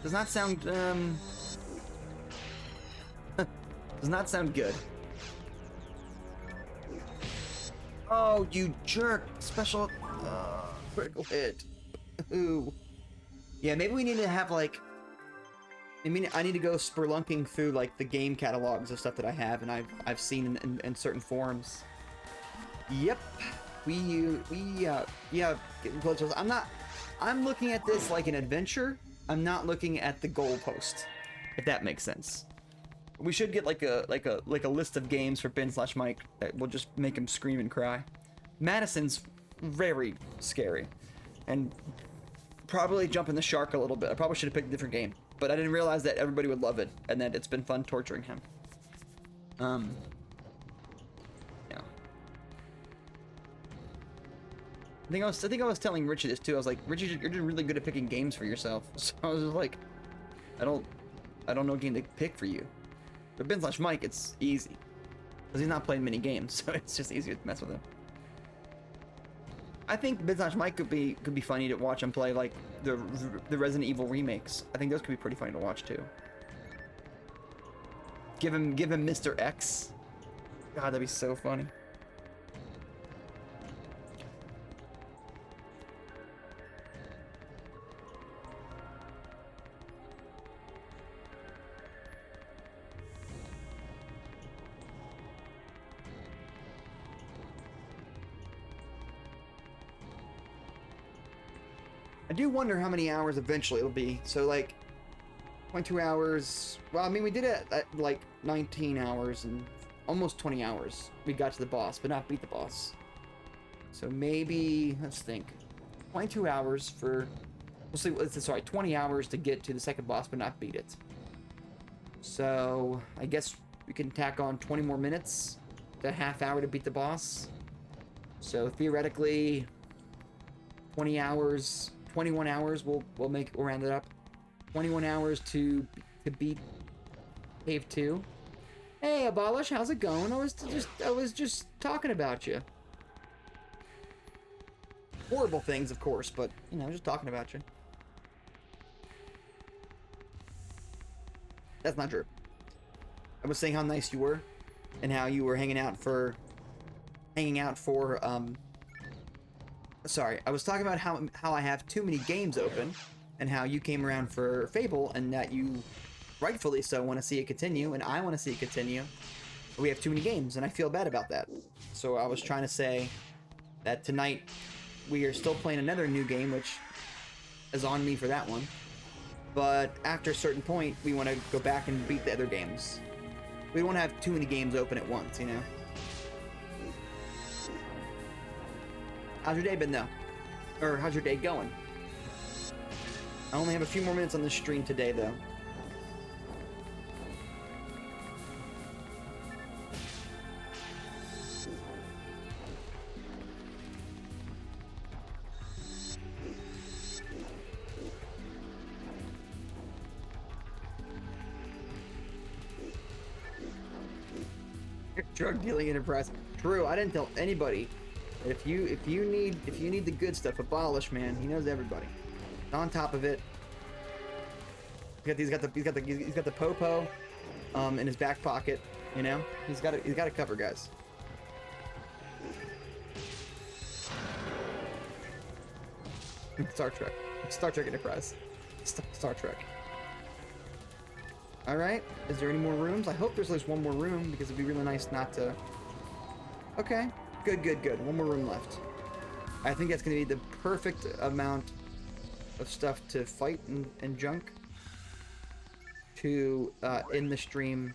Does not sound does not sound good. Oh, you jerk! Special critical hit. Ooh. Yeah, maybe we need to have like, I mean, I need to go spelunking through like the game catalogs of stuff that I have and I've seen in certain forums. Yep, yeah, getting closer. I'm looking at this like an adventure. I'm not looking at the goalpost, if that makes sense. We should get like a list of games for Ben/Mike that will just make him scream and cry. Madison's very scary, and probably jumping the shark a little bit. I probably should have picked a different game, but I didn't realize that everybody would love it and that it's been fun torturing him. Yeah. I think I was telling Richie this too. I was like, Richie, you're just really good at picking games for yourself. So I was just like, I don't know a game to pick for you. But Ben/Mike, it's easy because he's not playing many games, so it's just easier to mess with him. I think Ben/Mike could be funny to watch him play like the Resident Evil remakes. I think those could be pretty funny to watch too. Give him Mr. X. God, that'd be so funny. I do wonder how many hours eventually it'll be. So like 22 hours. Well, I mean, we did it at like 19 hours and almost 20 hours. We got to the boss, but not beat the boss. So maybe, let's think. 22 hours for, we'll see, sorry, 20 hours to get to the second boss, but not beat it. So I guess we can tack on 20 more minutes, the half hour to beat the boss. So theoretically, 20 hours, 21 hours, we'll round it up. 21 hours to beat Cave 2. Hey, Abolish, how's it going? I was just talking about you. Horrible things, of course, but, you know, just talking about you. That's not true. I was saying how nice you were, and how you were hanging out for. Sorry, I was talking about how I have too many games open, and how you came around for Fable, and that you, rightfully so, want to see it continue, and I want to see it continue. We have too many games, and I feel bad about that. So I was trying to say that tonight we are still playing another new game, which is on me for that one. But after a certain point, we want to go back and beat the other games. We don't want to have too many games open at once, you know? How's your day been, though? Or how's your day going? I only have a few more minutes on the stream today, though. Drug dealing enterprise. True, I didn't tell anybody. If you need the good stuff, Abolish, man, he knows everybody. On top of it, he's got the popo, in his back pocket. You know, he's got it covered, guys. Star Trek Enterprise, Star Trek. All right, is there any more rooms? I hope there's at least one more room, because it'd be really nice not to. Okay, good. One more room left. I think that's gonna be the perfect amount of stuff to fight and junk to end the stream,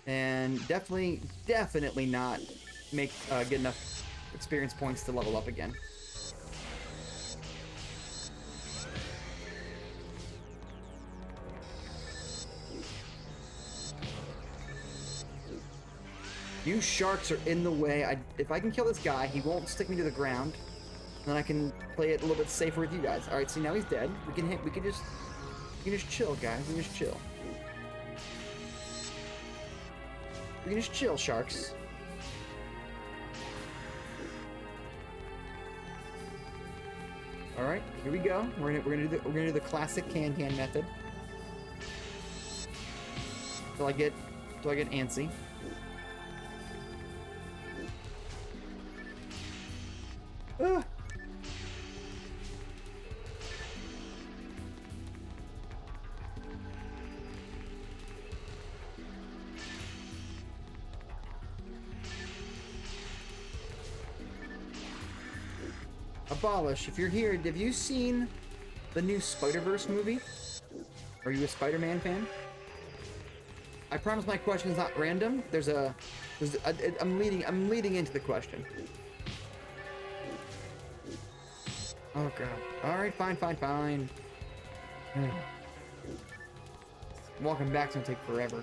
and definitely not make get enough experience points to level up again. You sharks are in the way. If I can kill this guy, he won't stick me to the ground. Then I can play it a little bit safer with you guys. All right, see, now he's dead. We can just chill, guys. We can just chill. We can just chill, sharks. All right, here we go. We're gonna do the classic can method. Till I get antsy. Ah. Abolish, if you're here, have you seen the new Spider-Verse movie? Are you a Spider-Man fan? I promise my question's not random. I'm leading into the question. Oh god. Alright, fine. Walking back's gonna take forever.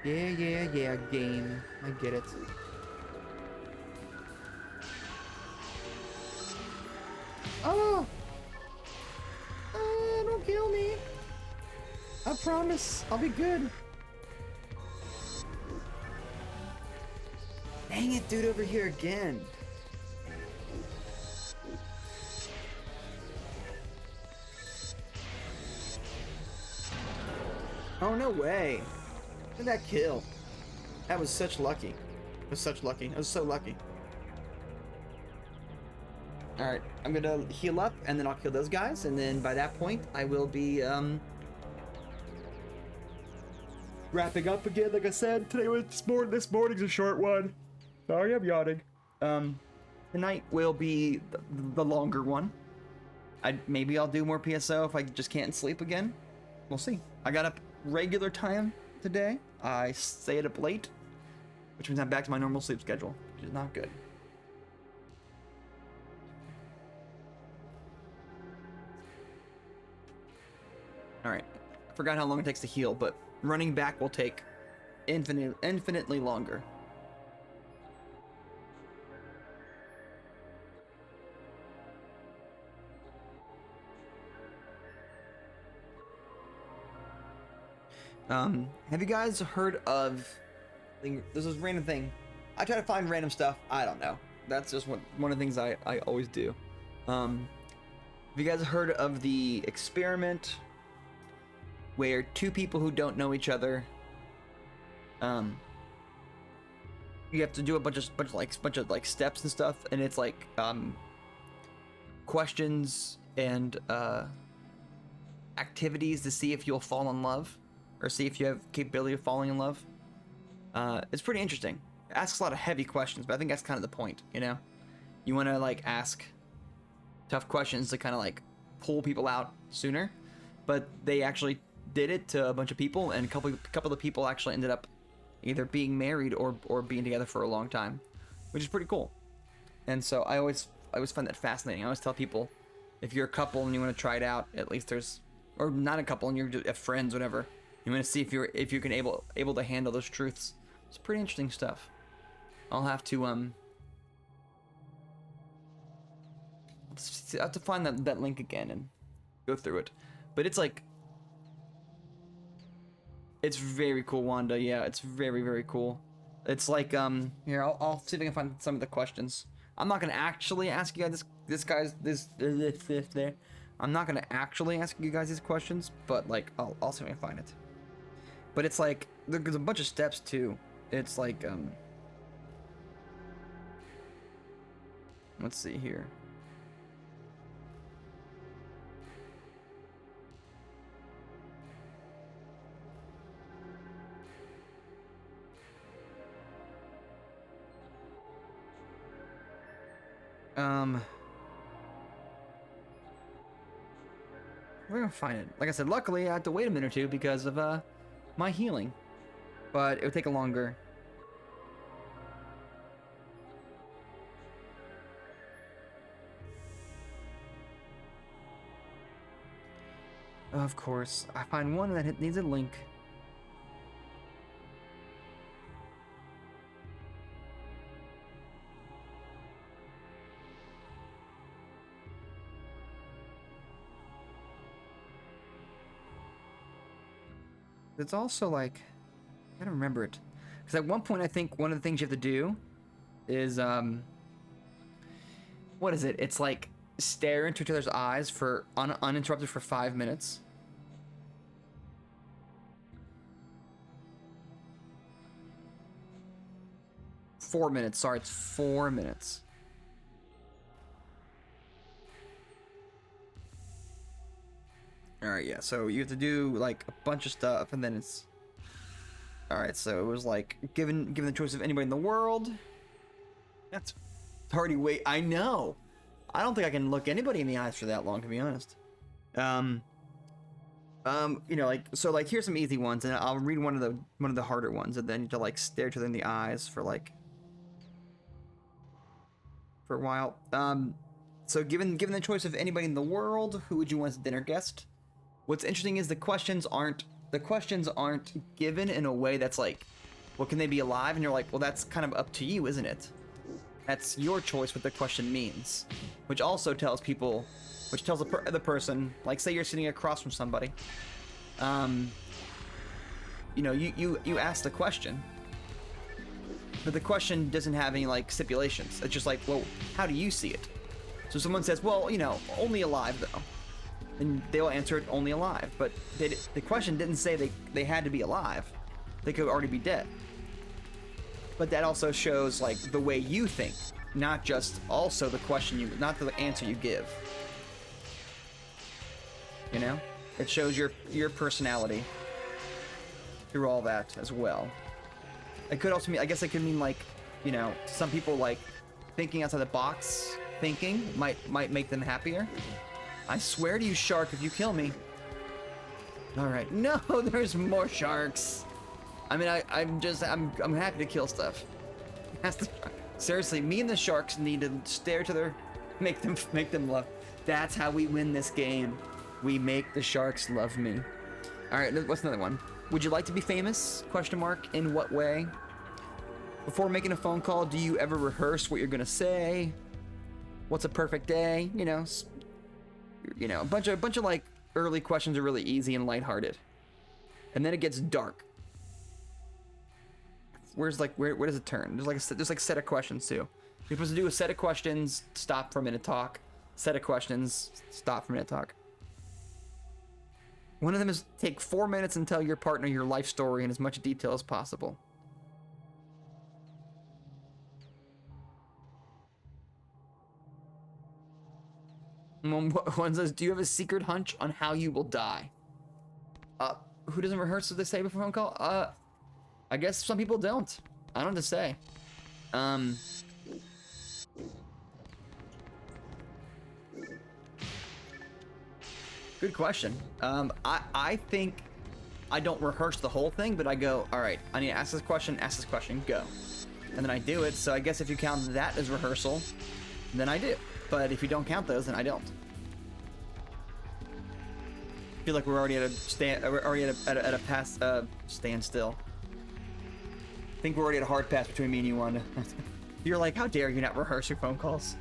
Yeah, game. I get it. Oh! Don't kill me. I promise, I'll be good. Dang it, dude, over here again. Oh, no way. Look at that kill. That was such lucky. It was such lucky. I was so lucky. Alright, I'm gonna heal up, and then I'll kill those guys, and then by that point, I will be, wrapping up again, like I said. This morning's a short one. Sorry, I'm yawning. Tonight will be the longer one. Maybe I'll do more PSO if I just can't sleep again. We'll see. I got up regular time today. I stayed up late, which means I'm back to my normal sleep schedule, which is not good. Alright, I forgot how long it takes to heal, but running back will take infinitely longer. Have you guys heard of This is random thing. I try to find random stuff. I don't know. That's just one of the things I always do. Have you guys heard of the experiment where two people who don't know each other, you have to do a bunch of like steps and stuff, and it's like questions and activities to see if you'll fall in love or see if you have capability of falling in love. It's pretty interesting. It asks a lot of heavy questions, but I think that's kind of the point, you know? You want to like ask tough questions to kind of like pull people out sooner, but they actually did it to a bunch of people, and a couple of people actually ended up either being married or being together for a long time, which is pretty cool. And so I always find that fascinating. I always tell people, if you're a couple and you want to try it out, at least or not a couple and you're just friends, whatever, you want to see if you can able to handle those truths. It's pretty interesting stuff. I'll have to find that link again and go through it. But it's like, it's very cool, Wanda. Yeah, it's very, very cool. It's like, here, I'll see if I can find some of the questions. I'm not gonna actually ask you guys this. I'm not gonna actually ask you guys these questions, but like, I'll see if I can find it. But it's like, there's a bunch of steps too. It's like, let's see here. We're gonna find it. Like I said, luckily I had to wait a minute or two because of my healing, but it would take a longer. Of course, I find one that needs a link. It's also like, I gotta remember it, because at one point I think one of the things you have to do is what is it? It's like stare into each other's eyes for uninterrupted for 5 minutes. Four minutes. Sorry, it's 4 minutes. Alright, yeah, so you have to do like a bunch of stuff, and then it's... Alright, so it was like, given the choice of anybody in the world... That's already wait, I know! I don't think I can look anybody in the eyes for that long, to be honest. You know, like, so like, here's some easy ones, and I'll read one of the harder ones, and then you have to like stare each other in the eyes for like... for a while. So given the choice of anybody in the world, who would you want as a dinner guest? What's interesting is the questions aren't given in a way that's like, well, can they be alive? And you're like, well, that's kind of up to you, isn't it? That's your choice what the question means, which also tells people, which tells the person, like, say you're sitting across from somebody, you know, you ask the question, but the question doesn't have any like stipulations. It's just like, well, how do you see it? So someone says, well, you know, only alive though. And they'll answer it only alive, but the question didn't say they had to be alive. They could already be dead. But that also shows like the way you think, not just also the question not the answer you give. You know? It shows your personality through all that as well. It could also mean, I guess it could mean like, you know, some people like thinking outside the box thinking might make them happier. I swear to you, shark, if you kill me. Alright, no, there's more sharks. I mean, I'm happy to kill stuff. Seriously, me and the sharks need to stare to their, make them love. That's how we win this game. We make the sharks love me. Alright, what's another one? Would you like to be famous? Question mark. In what way? Before making a phone call, do you ever rehearse what you're gonna say? What's a perfect day? You know, a bunch of like early questions are really easy and lighthearted, and then it gets dark. where's like where does it turn? There's like a set of questions too. You're supposed to do a set of questions, stop for a minute, talk. Set of questions, stop for a minute, talk. One of them is take 4 minutes and tell your partner your life story in as much detail as possible. One says, do you have a secret hunch on how you will die? Who doesn't rehearse what they say before a phone call? I guess some people don't. I don't know what to say. Good question. I think I don't rehearse the whole thing, but I go, all right, I need to ask this question, go. And then I do it, so I guess if you count that as rehearsal, then I do. But if you don't count those, then I don't. I feel like we're already at a pass, standstill. I think we're already at a hard pass between me and you, Wanda. You're like, how dare you not rehearse your phone calls?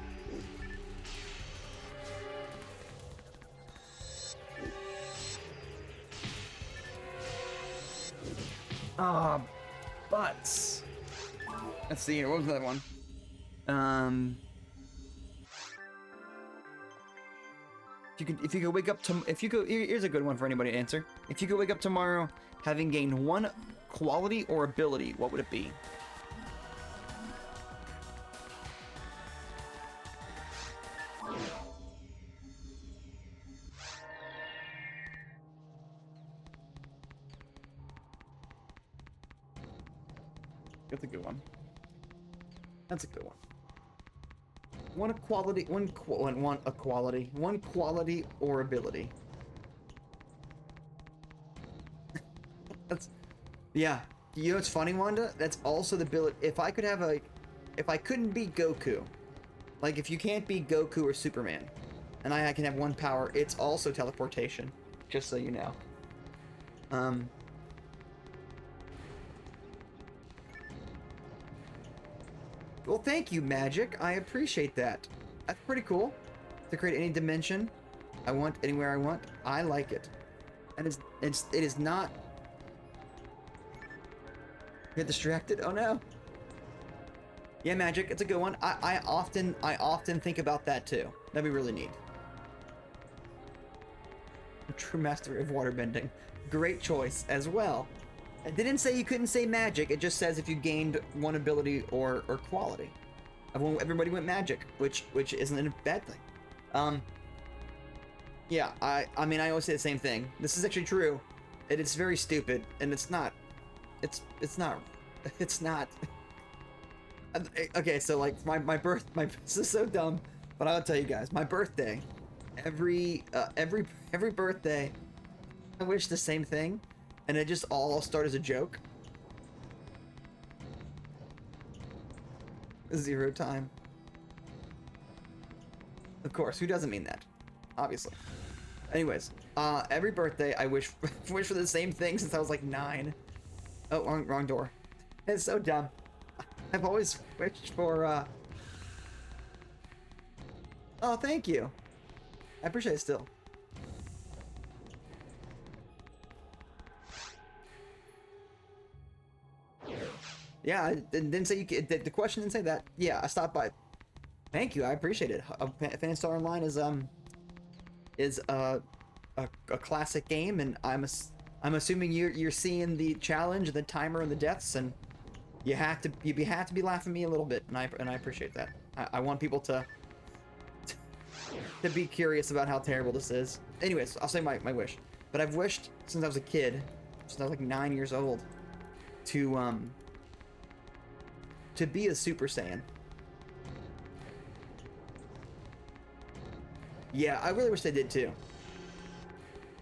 Butts. Let's see here. What was that one? If you could wake up here's a good one for anybody to answer. If you could wake up tomorrow having gained one quality or ability, what would it be? That's a good one. That's a good one. One quality or ability. That's, yeah. You know what's funny, Wanda? That's also the ability. If I couldn't be Goku, like if you can't be Goku or Superman, and I can have one power, it's also teleportation. Just so you know. Well, thank you, Magic. I appreciate that. That's pretty cool. To create any dimension I want, anywhere I want. I like it. And it is not... Get distracted? Oh no. Yeah, Magic. It's a good one. I often think about that too. That'd be really neat. True mastery of waterbending. Great choice as well. It didn't say you couldn't say magic, it just says if you gained one ability or quality. Everybody went magic, which isn't a bad thing. Yeah, I mean I always say the same thing. This is actually true. It's very stupid, and it's not. Okay, so like this is so dumb, but I'll tell you guys, my birthday, every birthday, I wish the same thing. And it just all started as a joke. 0 time. Of course, who doesn't mean that? Obviously. Anyways, every birthday I wish for the same thing since I was like 9. Oh, wrong door. It's so dumb. I've always wished for Oh, thank you. I appreciate it still. Yeah, it didn't say you could, the question didn't say that. Yeah, I stopped by. Thank you, I appreciate it. Phantasy Star Online is a classic game, and I'm assuming you're seeing the challenge, the timer, and the deaths, and you have to be laughing at me a little bit, and I appreciate that. I want people to be curious about how terrible this is. Anyways, I'll say my wish, but I've wished since I was a kid, since I was like 9 years old, to be a Super Saiyan. Yeah, I really wish I did too.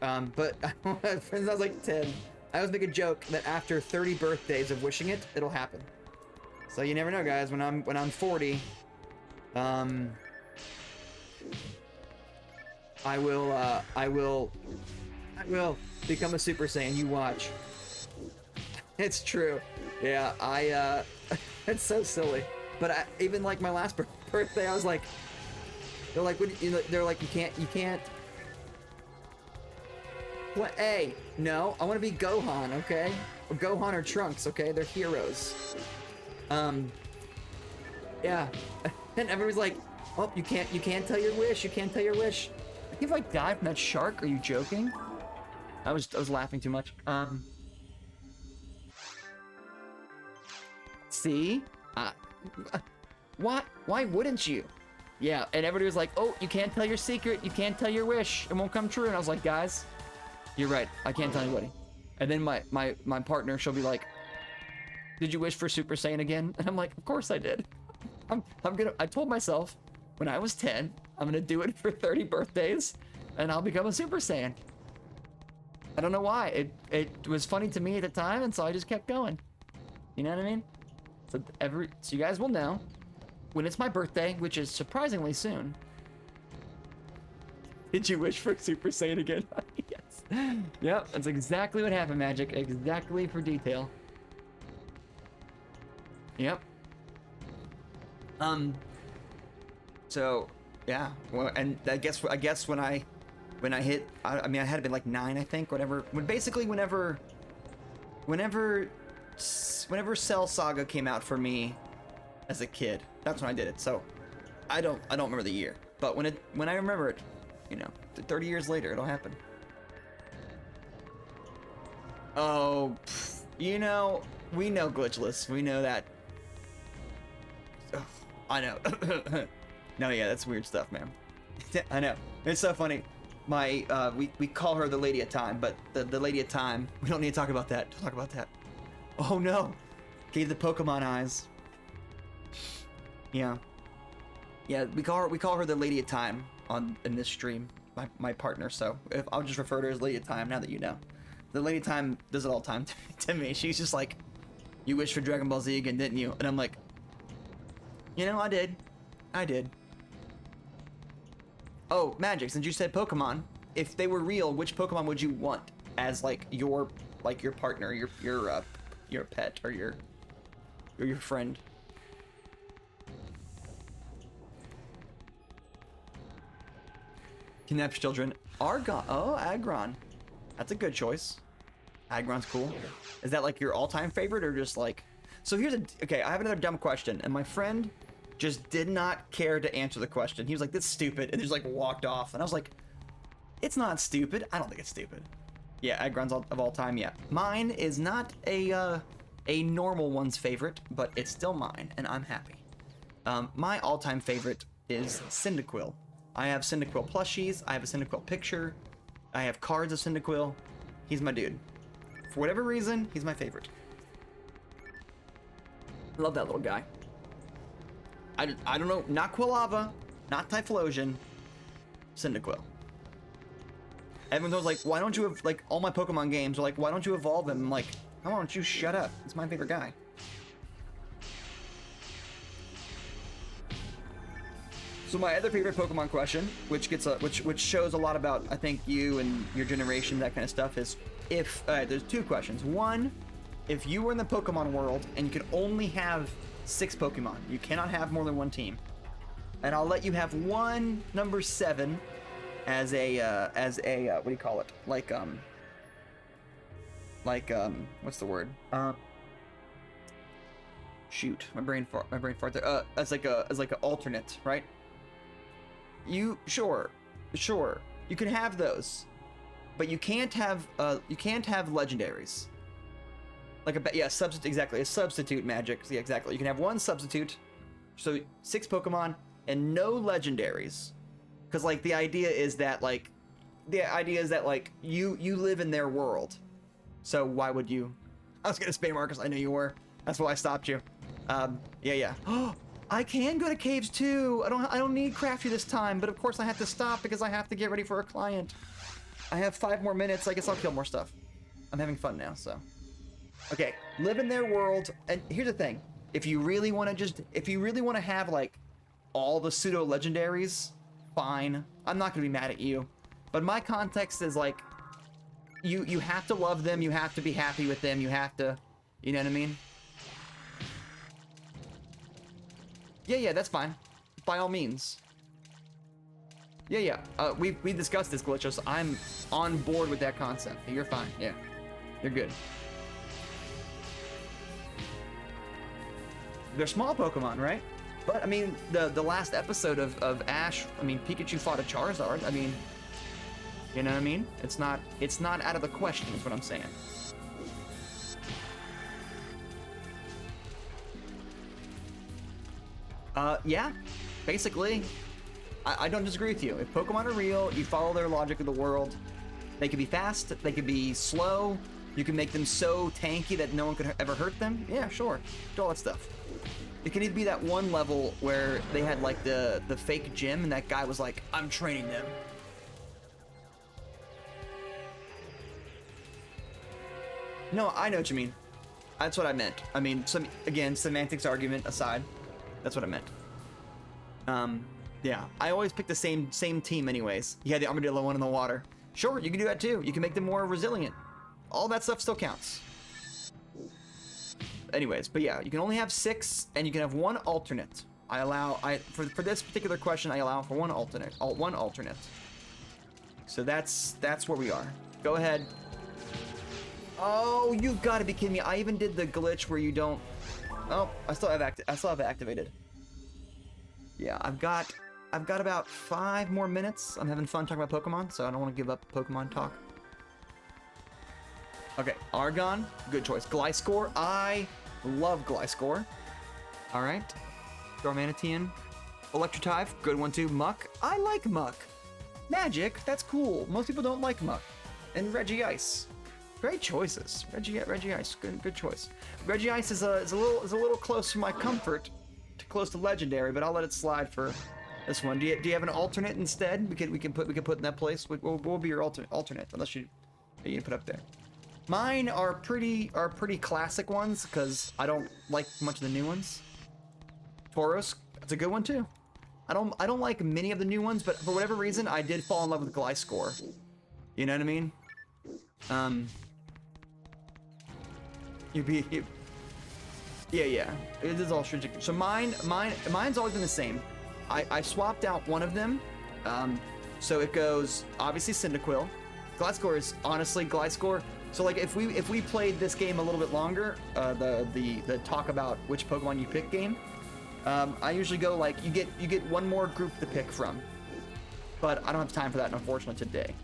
But since I was like 10, I always make a joke that after 30 birthdays of wishing it, it'll happen. So you never know, guys. When I'm 40, I will become a Super Saiyan. You watch. It's true. Yeah, it's so silly. But even like my last birthday, I was like, they're like, you can't. What? Hey, no, I want to be Gohan, okay? Or Gohan or Trunks, okay? They're heroes. Yeah. And everybody's like, oh, you can't tell your wish. You can't tell your wish. I think if I die from that shark, are you joking? I was laughing too much. See? What? Why wouldn't you? Yeah, and everybody was like, oh, you can't tell your secret. You can't tell your wish. It won't come true. And I was like, guys, you're right. I can't tell anybody. And then my partner, she'll be like, did you wish for Super Saiyan again? And I'm like, of course I did. I told myself when I was 10, I'm gonna do it for 30 birthdays and I'll become a Super Saiyan. I don't know why. It was funny to me at the time, and so I just kept going. You know what I mean? So you guys will know when it's my birthday, which is surprisingly soon. Did you wish for Super Saiyan again? Yes. Yep, that's exactly what happened, Magic. Exactly for detail. Yep. So yeah, well, and I guess when I hit, I mean, I had been like 9, I think, whatever. Whenever Cell Saga came out for me as a kid, that's when I did it. So I don't remember the year, but when I remember it, you know, 30 years later, it'll happen. Oh, you know, we know glitchless. We know that. Ugh, I know. No, yeah, that's weird stuff, man. I know. It's so funny. We call her the Lady of Time, but the Lady of Time, we don't need to talk about that. Don't talk about that. Oh no. Gave the Pokemon eyes. Yeah. Yeah, we call her the Lady of Time in this stream. My partner, so I'll just refer to her as Lady of Time now that you know. The Lady of Time does it all the time to me. She's just like, you wished for Dragon Ball Z again, didn't you? And I'm like, you know, I did. Oh, Magic, since you said Pokemon, if they were real, which Pokemon would you want as like your partner, your pet, or your friend? Kidnapped children. Argon. Oh, Aggron. That's a good choice. Aggron's cool. Is that like your all-time favorite, or just like? So okay, I have another dumb question, and my friend just did not care to answer the question. He was like, "That's stupid," and just like walked off. And I was like, "It's not stupid. I don't think it's stupid." Yeah, Aggron's of all time. Yeah, mine is not a normal one's favorite, but it's still mine, and I'm happy. My all-time favorite is Cyndaquil. I have Cyndaquil plushies. I have a Cyndaquil picture. I have cards of Cyndaquil. He's my dude. For whatever reason, he's my favorite. I love that little guy. I don't know, not Quilava, not Typhlosion, Cyndaquil. Everyone's always like, why don't you have, like, all my Pokemon games are like, why don't you evolve him? I'm like, why don't you shut up? He's my favorite guy. So my other favorite Pokemon question, which shows a lot about, I think, you and your generation, that kind of stuff, is if, there's two questions. One, if you were in the Pokemon world and you could only have 6 Pokemon, you cannot have more than one team. And I'll let you have one number 7 as a what do you call it? Like what's the word? Shoot, my brain fart there. As like an alternate, right? Sure, you can have those, but you can't have legendaries. Like a substitute, exactly, a substitute Magic. Yeah, exactly. You can have one substitute, so 6 Pokemon and no legendaries, because like the idea is that you live in their world, so why would you? I was gonna spam Marcus. I knew you were. That's why I stopped you. Yeah. I can go to caves too. I don't need Crafty this time, but of course I have to stop because I have to get ready for a client. I have 5 more minutes. I guess I'll kill more stuff. I'm having fun now, so. Okay, live in their world. And here's the thing. If you really want to have like all the pseudo legendaries, fine. I'm not going to be mad at you. But my context is like, you have to love them. You have to be happy with them. You have to, you know what I mean? Yeah, that's fine. By all means. Yeah. We discussed this, Glitchos. I'm on board with that concept. You're fine. Yeah, you're good. They're small Pokemon, right? But I mean, the last episode of Ash, I mean, Pikachu fought a Charizard. I mean, you know what I mean? It's not out of the question, is what I'm saying. Yeah, basically, I don't disagree with you. If Pokemon are real, you follow their logic of the world. They could be fast, they could be slow. You can make them so tanky that no one could ever hurt them. Yeah, sure, do all that stuff. It can either be that one level where they had like the fake gym and that guy was like, I'm training them. No, I know what you mean. That's what I meant. I mean, again, semantics argument aside, that's what I meant. Yeah, I always pick the same team anyways. Yeah, the Armadillo one in the water. Sure, you can do that too. You can make them more resilient. All that stuff still counts. Anyways, but yeah, you can only have 6, and you can have 1 alternate. For this particular question, I allow for 1 alternate. So that's where we are. Go ahead. Oh, you gotta be kidding me! I even did the glitch where you don't. Oh, I still have it activated. Yeah, I've got about 5 more minutes. I'm having fun talking about Pokemon, so I don't want to give up Pokemon talk. Okay, Argon, good choice. Gliscor, I love Gliscor. All right, Darmanitan, Electrotive, good one too. Muck, I like Muck. Magic, that's cool. Most people don't like Muck. And Regice, great choices. Regice, good choice. Regice is a little close to my comfort, close to legendary, but I'll let it slide for this one. Do you have an alternate instead? We can put in that place. What will be your alternate? Unless you put up there. Mine are pretty classic ones because I don't like much of the new ones. Tauros, that's a good one too. I don't like many of the new ones, but for whatever reason, I did fall in love with Gliscor. You know what I mean? Yeah. It is all strategic. So mine's always been the same. I swapped out one of them. So it goes obviously Cyndaquil. Gliscor is honestly Gliscor. So like if we played this game a little bit longer, the talk about which Pokemon you pick game, I usually go like you get one more group to pick from, but I don't have time for that unfortunately today.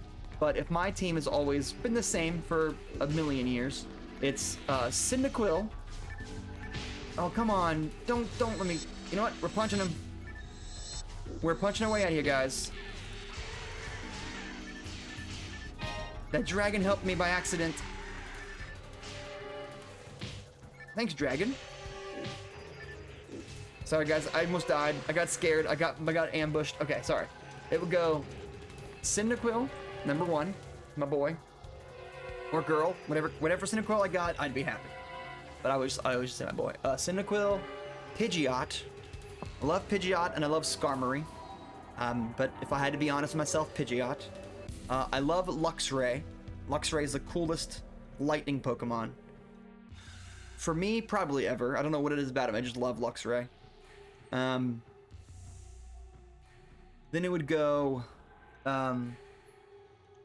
But if my team has always been the same for a million years, it's Cyndaquil. Oh come on, don't let me. You know what? We're punching him. We're punching our way out here, guys. That dragon helped me by accident. Thanks, dragon. Sorry, guys. I almost died. I got scared. I got ambushed. Okay, sorry. It would go Cyndaquil, number 1, my boy, or girl, whatever Cyndaquil I got, I'd be happy. But I always just say my boy. Cyndaquil, Pidgeot. I love Pidgeot and I love Skarmory. But if I had to be honest with myself, Pidgeot. I love Luxray. Luxray is the coolest lightning Pokemon. For me, probably ever. I don't know what it is about him. I just love Luxray. Then it would go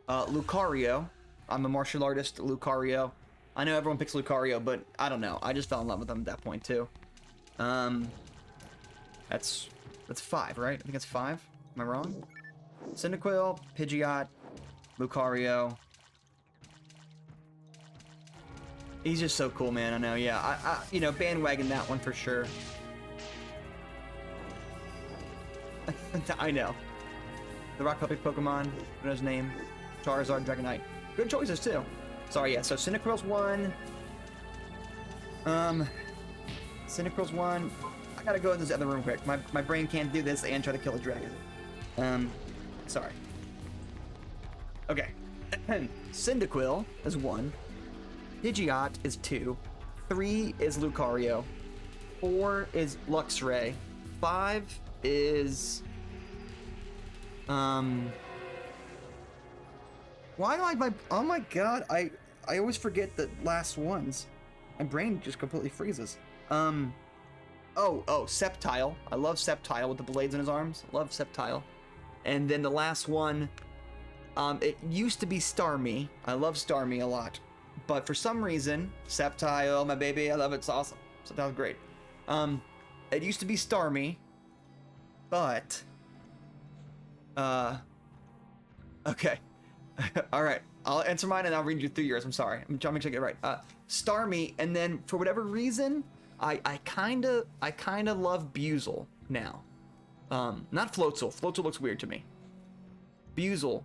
Lucario. I'm a martial artist, Lucario. I know everyone picks Lucario, but I don't know. I just fell in love with him at that point too. That's 5, right? I think it's 5. Am I wrong? Cyndaquil, Pidgeot, Lucario. He's just so cool, man. I know. Yeah, I bandwagon that one for sure. I know. The Rock Puppy Pokemon. What is his name? Charizard, Dragonite. Good choices too. Sorry, yeah. So Cyndaquil's 1. Cyndaquil's 1. I gotta go in this other room quick. My brain can't do this and try to kill a dragon. Sorry. Okay. Cyndaquil is 1. Pidgeot is 2. 3 is Lucario. 4 is Luxray. 5 is why do oh my god, I always forget the last ones. My brain just completely freezes. Sceptile. I love Sceptile with the blades in his arms. Love Sceptile. And then the last one, it used to be Starmie. I love Starmie a lot. But for some reason, Sceptile, my baby, I love it, it's awesome. Sceptile's great. It used to be Starmie, but... okay. Alright, I'll answer mine and I'll read you through yours, I'm sorry. I'm trying to make sure I get it right. Starmie, and then for whatever reason, I kinda love Buzel now. Not Floatzel. Floatzel looks weird to me. Buzel.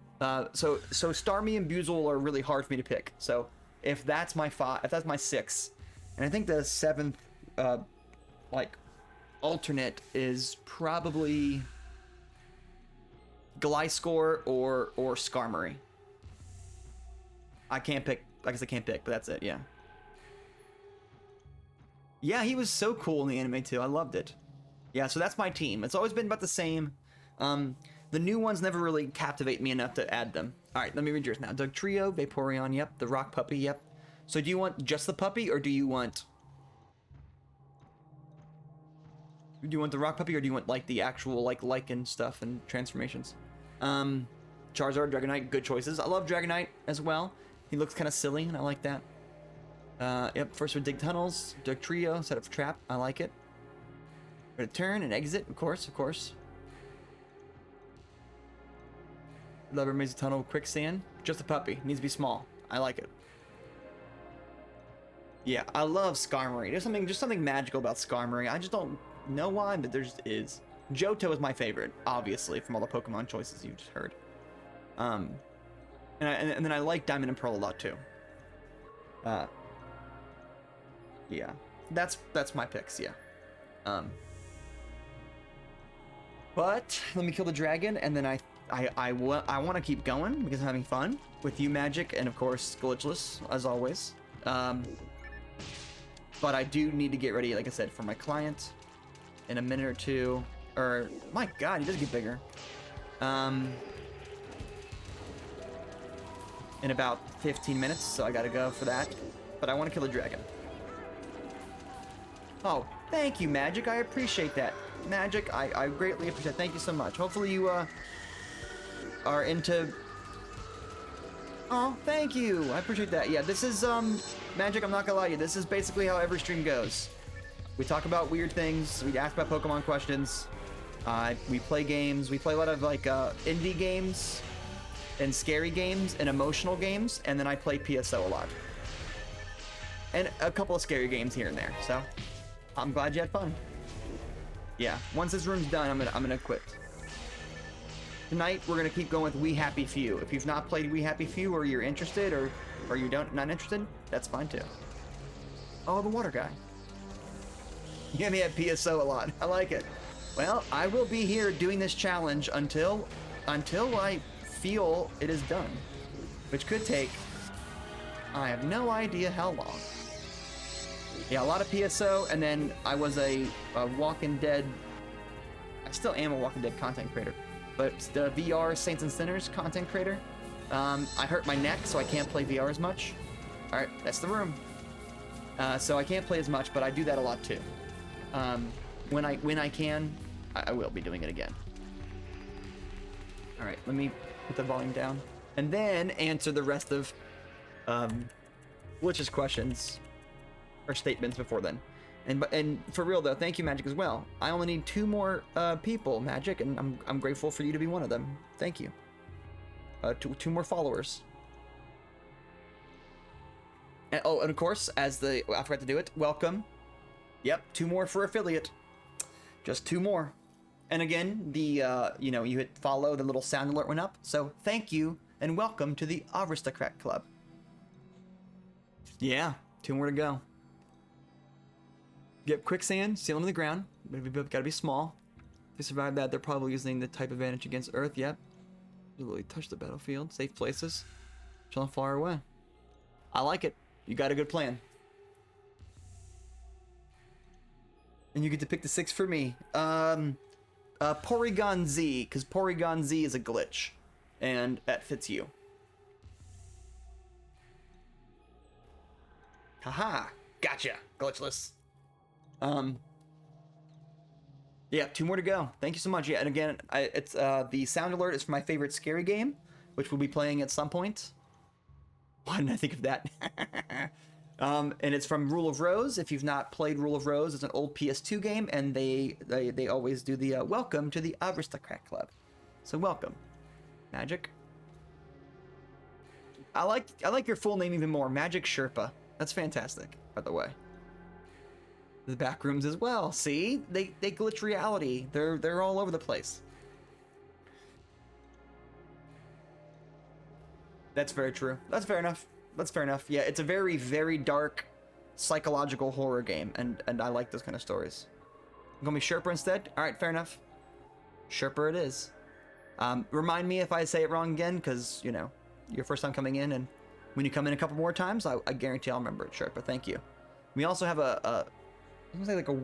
So Starmie and Buzel are really hard for me to pick. So if that's my if that's my 6, and I think the 7th, like, alternate is probably Gliscor or Skarmory. I can't pick. I guess I can't pick, but that's it. Yeah. Yeah, he was so cool in the anime too. I loved it. Yeah, so that's my team. It's always been about the same. The new ones never really captivate me enough to add them. All right, let me read yours now. Dugtrio, Vaporeon, yep. The Rock Puppy, yep. So do you want just the puppy, or do you want... Do you want the Rock Puppy, or do you want, like, the actual, like, Lycan stuff and transformations? Charizard, Dragonite, good choices. I love Dragonite as well. He looks kind of silly, and I like that. Yep, first would dig tunnels. Dugtrio, set up trap. I like it. Return and exit, of course, of course. Lover maze a tunnel, quicksand. Just a puppy. Needs to be small. I like it. Yeah, I love Skarmory. There's just something magical about Skarmory. I just don't know why, but there just is. Johto is my favorite, obviously, from all the Pokemon choices you just heard. And then I like Diamond and Pearl a lot too. Yeah, that's my picks. Yeah. But let me kill the dragon, and then I want to keep going because I'm having fun with you, Magic, and of course Glitchless as always. But I do need to get ready, like I said, for my client in a minute or two. Or my God, he does get bigger. In about 15 minutes, so I gotta go for that. But I want to kill a dragon. Oh, thank you, Magic. I appreciate that. Magic, I greatly appreciate it. Thank you so much. Hopefully you are into... Oh, thank you. I appreciate that. Yeah, this is, Magic, I'm not gonna lie to you. This is basically how every stream goes. We talk about weird things. We ask about Pokemon questions. We play games. We play a lot of, like, indie games and scary games and emotional games. And then I play PSO a lot. And a couple of scary games here and there. So, I'm glad you had fun. Yeah, once this room's done, I'm gonna quit. Tonight, we're gonna keep going with We Happy Few. If you've not played We Happy Few, or you're interested, or you not interested, that's fine too. Oh, the water guy. You get me at PSO a lot. I like it. Well, I will be here doing this challenge until I feel it is done, which could take, I have no idea how long. Yeah, a lot of PSO, and then I was a Walking Dead. I still am a Walking Dead content creator, but the VR Saints and Sinners content creator. I hurt my neck, so I can't play VR as much. All right, that's the room. So I can't play as much, but I do that a lot too. When I can, I will be doing it again. All right, let me put the volume down, and then answer the rest of Glitch's questions or statements before then. And for real though, thank you, Magic, as well. I only need 2 more people, Magic, and I'm grateful for you to be one of them. Thank you. 2 more followers. And, oh, and of course, I forgot to do it. Welcome. Yep, 2 more for affiliate. Just 2 more. And again, you hit follow, the little sound alert went up. So thank you and welcome to the Aristocrat Club. Yeah, 2 more to go. Get quicksand, seal them in the ground. But gotta be small. If they survive that, they're probably using the type advantage against Earth. Yep. Really touch the battlefield. Safe places. Chilling far away. I like it. You got a good plan. And you get to pick the 6 for me. Porygon Z, because Porygon Z is a glitch. And that fits you. Haha. Gotcha. Glitchless. Yeah, 2 more to go. Thank you so much. Yeah, and again, it's the sound alert is for my favorite scary game, which we'll be playing at some point. Why didn't I think of that? And it's from Rule of Rose. If you've not played Rule of Rose, it's an old PS2 game, and they always do the welcome to the Aristocrat Club. So welcome, Magic. I like your full name even more, Magic Sherpa. That's fantastic, by the way. The back rooms as well. See, they glitch reality. They're all over the place. That's very true. That's fair enough. That's fair enough. Yeah, it's a very, very dark psychological horror game, and I like those kind of stories. You call me Sherpa instead? All right, fair enough. Sherpa it is. Remind me if I say it wrong again, because, you know, your first time coming in, and when you come in a couple more times, I guarantee I'll remember it, Sherpa. Thank you. We also have I was gonna say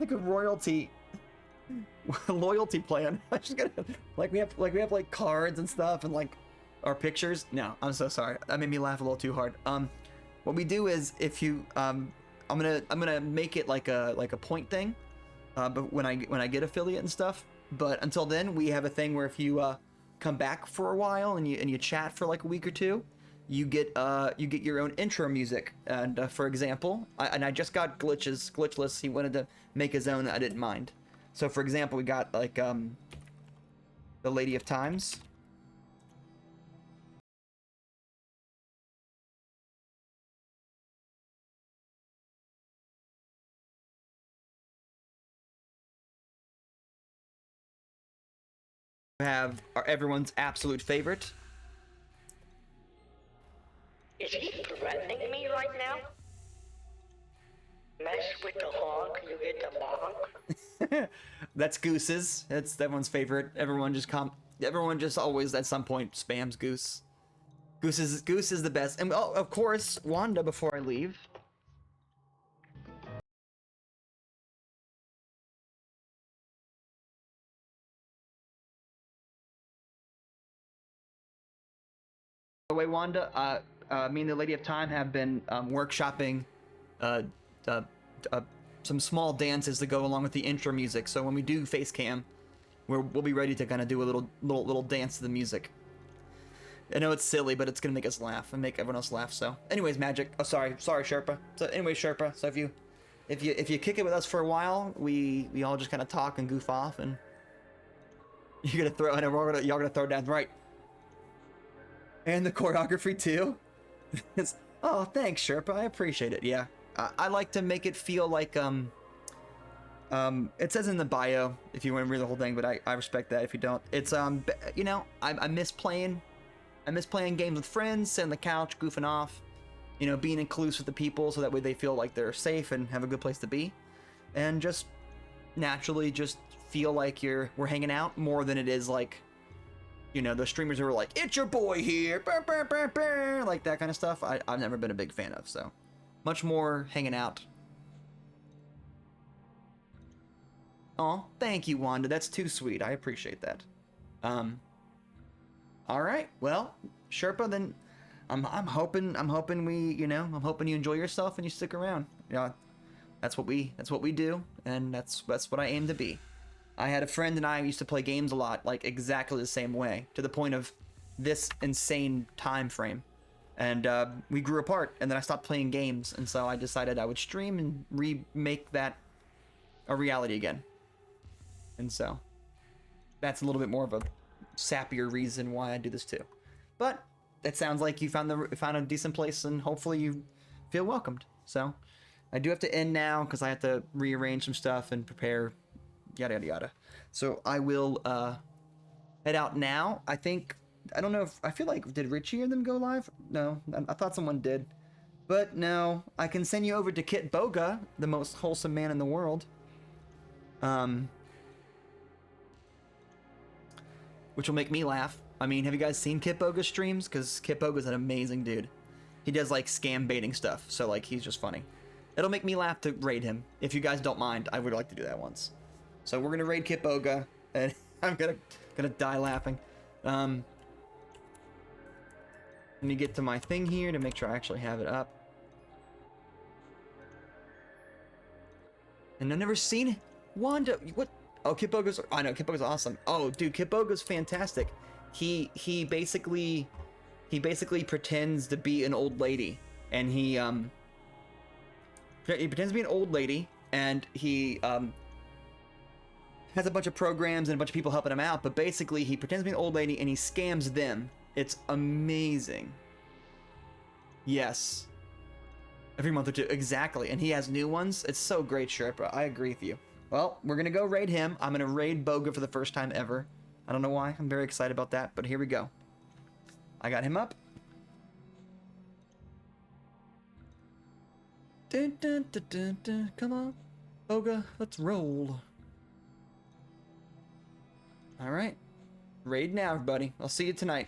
like a royalty loyalty plan. I'm just gonna we have like cards and stuff and like our pictures. No, I'm so sorry. That made me laugh a little too hard. What we do is if you I'm gonna make it like a point thing, but when I get affiliate and stuff. But until then, we have a thing where if you come back for a while and you chat for like a week or two, you get your own intro music. And for example, I just got Glitchless. He wanted to make his own. I didn't mind. So for example, we got like the Lady of Times. We have everyone's absolute favorite. Is he threatening me right now? Mess with the honk, you get the bonk. That's Goose's. That's everyone's favorite. Everyone just always at some point spams Goose. Goose is the best. And oh, of course, Wanda before I leave. By the way, Wanda, me and the Lady of Time have been workshopping some small dances to go along with the intro music. So when we do face cam, we'll be ready to kind of do a little dance to the music. I know it's silly, but it's gonna make us laugh and make everyone else laugh. So, anyways, Magic. Oh, sorry, Sherpa. So, anyways, Sherpa. So if you kick it with us for a while, we all just kind of talk and goof off, and you're gonna throw, and y'all gonna throw down right. And the choreography too. Oh, thanks, Sherpa. I appreciate it. Yeah, I like to make it feel like it says in the bio if you want to read the whole thing, but I respect that if you don't. It's you know, I miss playing games with friends, sitting on the couch, goofing off, you know, being inclusive with the people so that way they feel like they're safe and have a good place to be, and just naturally just feel like we're hanging out more than it is like, you know, the streamers who are like, it's your boy here, burr, burr, burr, burr, like that kind of stuff. I've never been a big fan of, so much more hanging out. Oh, thank you, Wanda. That's too sweet. I appreciate that. All right. Well, Sherpa, then I'm hoping I'm hoping you enjoy yourself and you stick around. You know, that's what we do, and that's what I aim to be. I had a friend and I used to play games a lot, like exactly the same way, to the point of this insane time frame. And we grew apart, and then I stopped playing games, and so I decided I would stream and remake that a reality again. And so that's a little bit more of a sappier reason why I do this too. But it sounds like you found a decent place, and hopefully you feel welcomed. So I do have to end now because I have to rearrange some stuff and prepare, yada yada yada. So I will head out now. I don't know if I feel like, did Richie and them go live? No, I thought someone did, but no. I can send you over to Kit Boga, the most wholesome man in the world. Which will make me laugh. I mean, have you guys seen Kit Boga's streams? Because Kit Boga's an amazing dude. He does like scam baiting stuff, so like he's just funny. It'll make me laugh to raid him. If you guys don't mind, I would like to do that once. So we're gonna raid Kit Boga, and I'm gonna die laughing. Let me get to my thing here to make sure I actually have it up. And I've never seen Wanda. What? Oh, Kit Boga's. I know Kit Boga's awesome. Oh, dude, Kit Boga's fantastic. He basically pretends to be an old lady, and he pretends to be an old lady, and he has a bunch of programs and a bunch of people helping him out. But basically, he pretends to be an old lady and he scams them. It's amazing. Yes. Every month or two, exactly. And he has new ones. It's so great, Sherpa. I agree with you. Well, we're gonna go raid him. I'm gonna raid Boga for the first time ever. I don't know why. I'm very excited about that, but here we go. I got him up. Dun, dun, dun, dun, dun. Come on, Boga, let's roll. All right, raid now, everybody. I'll see you tonight.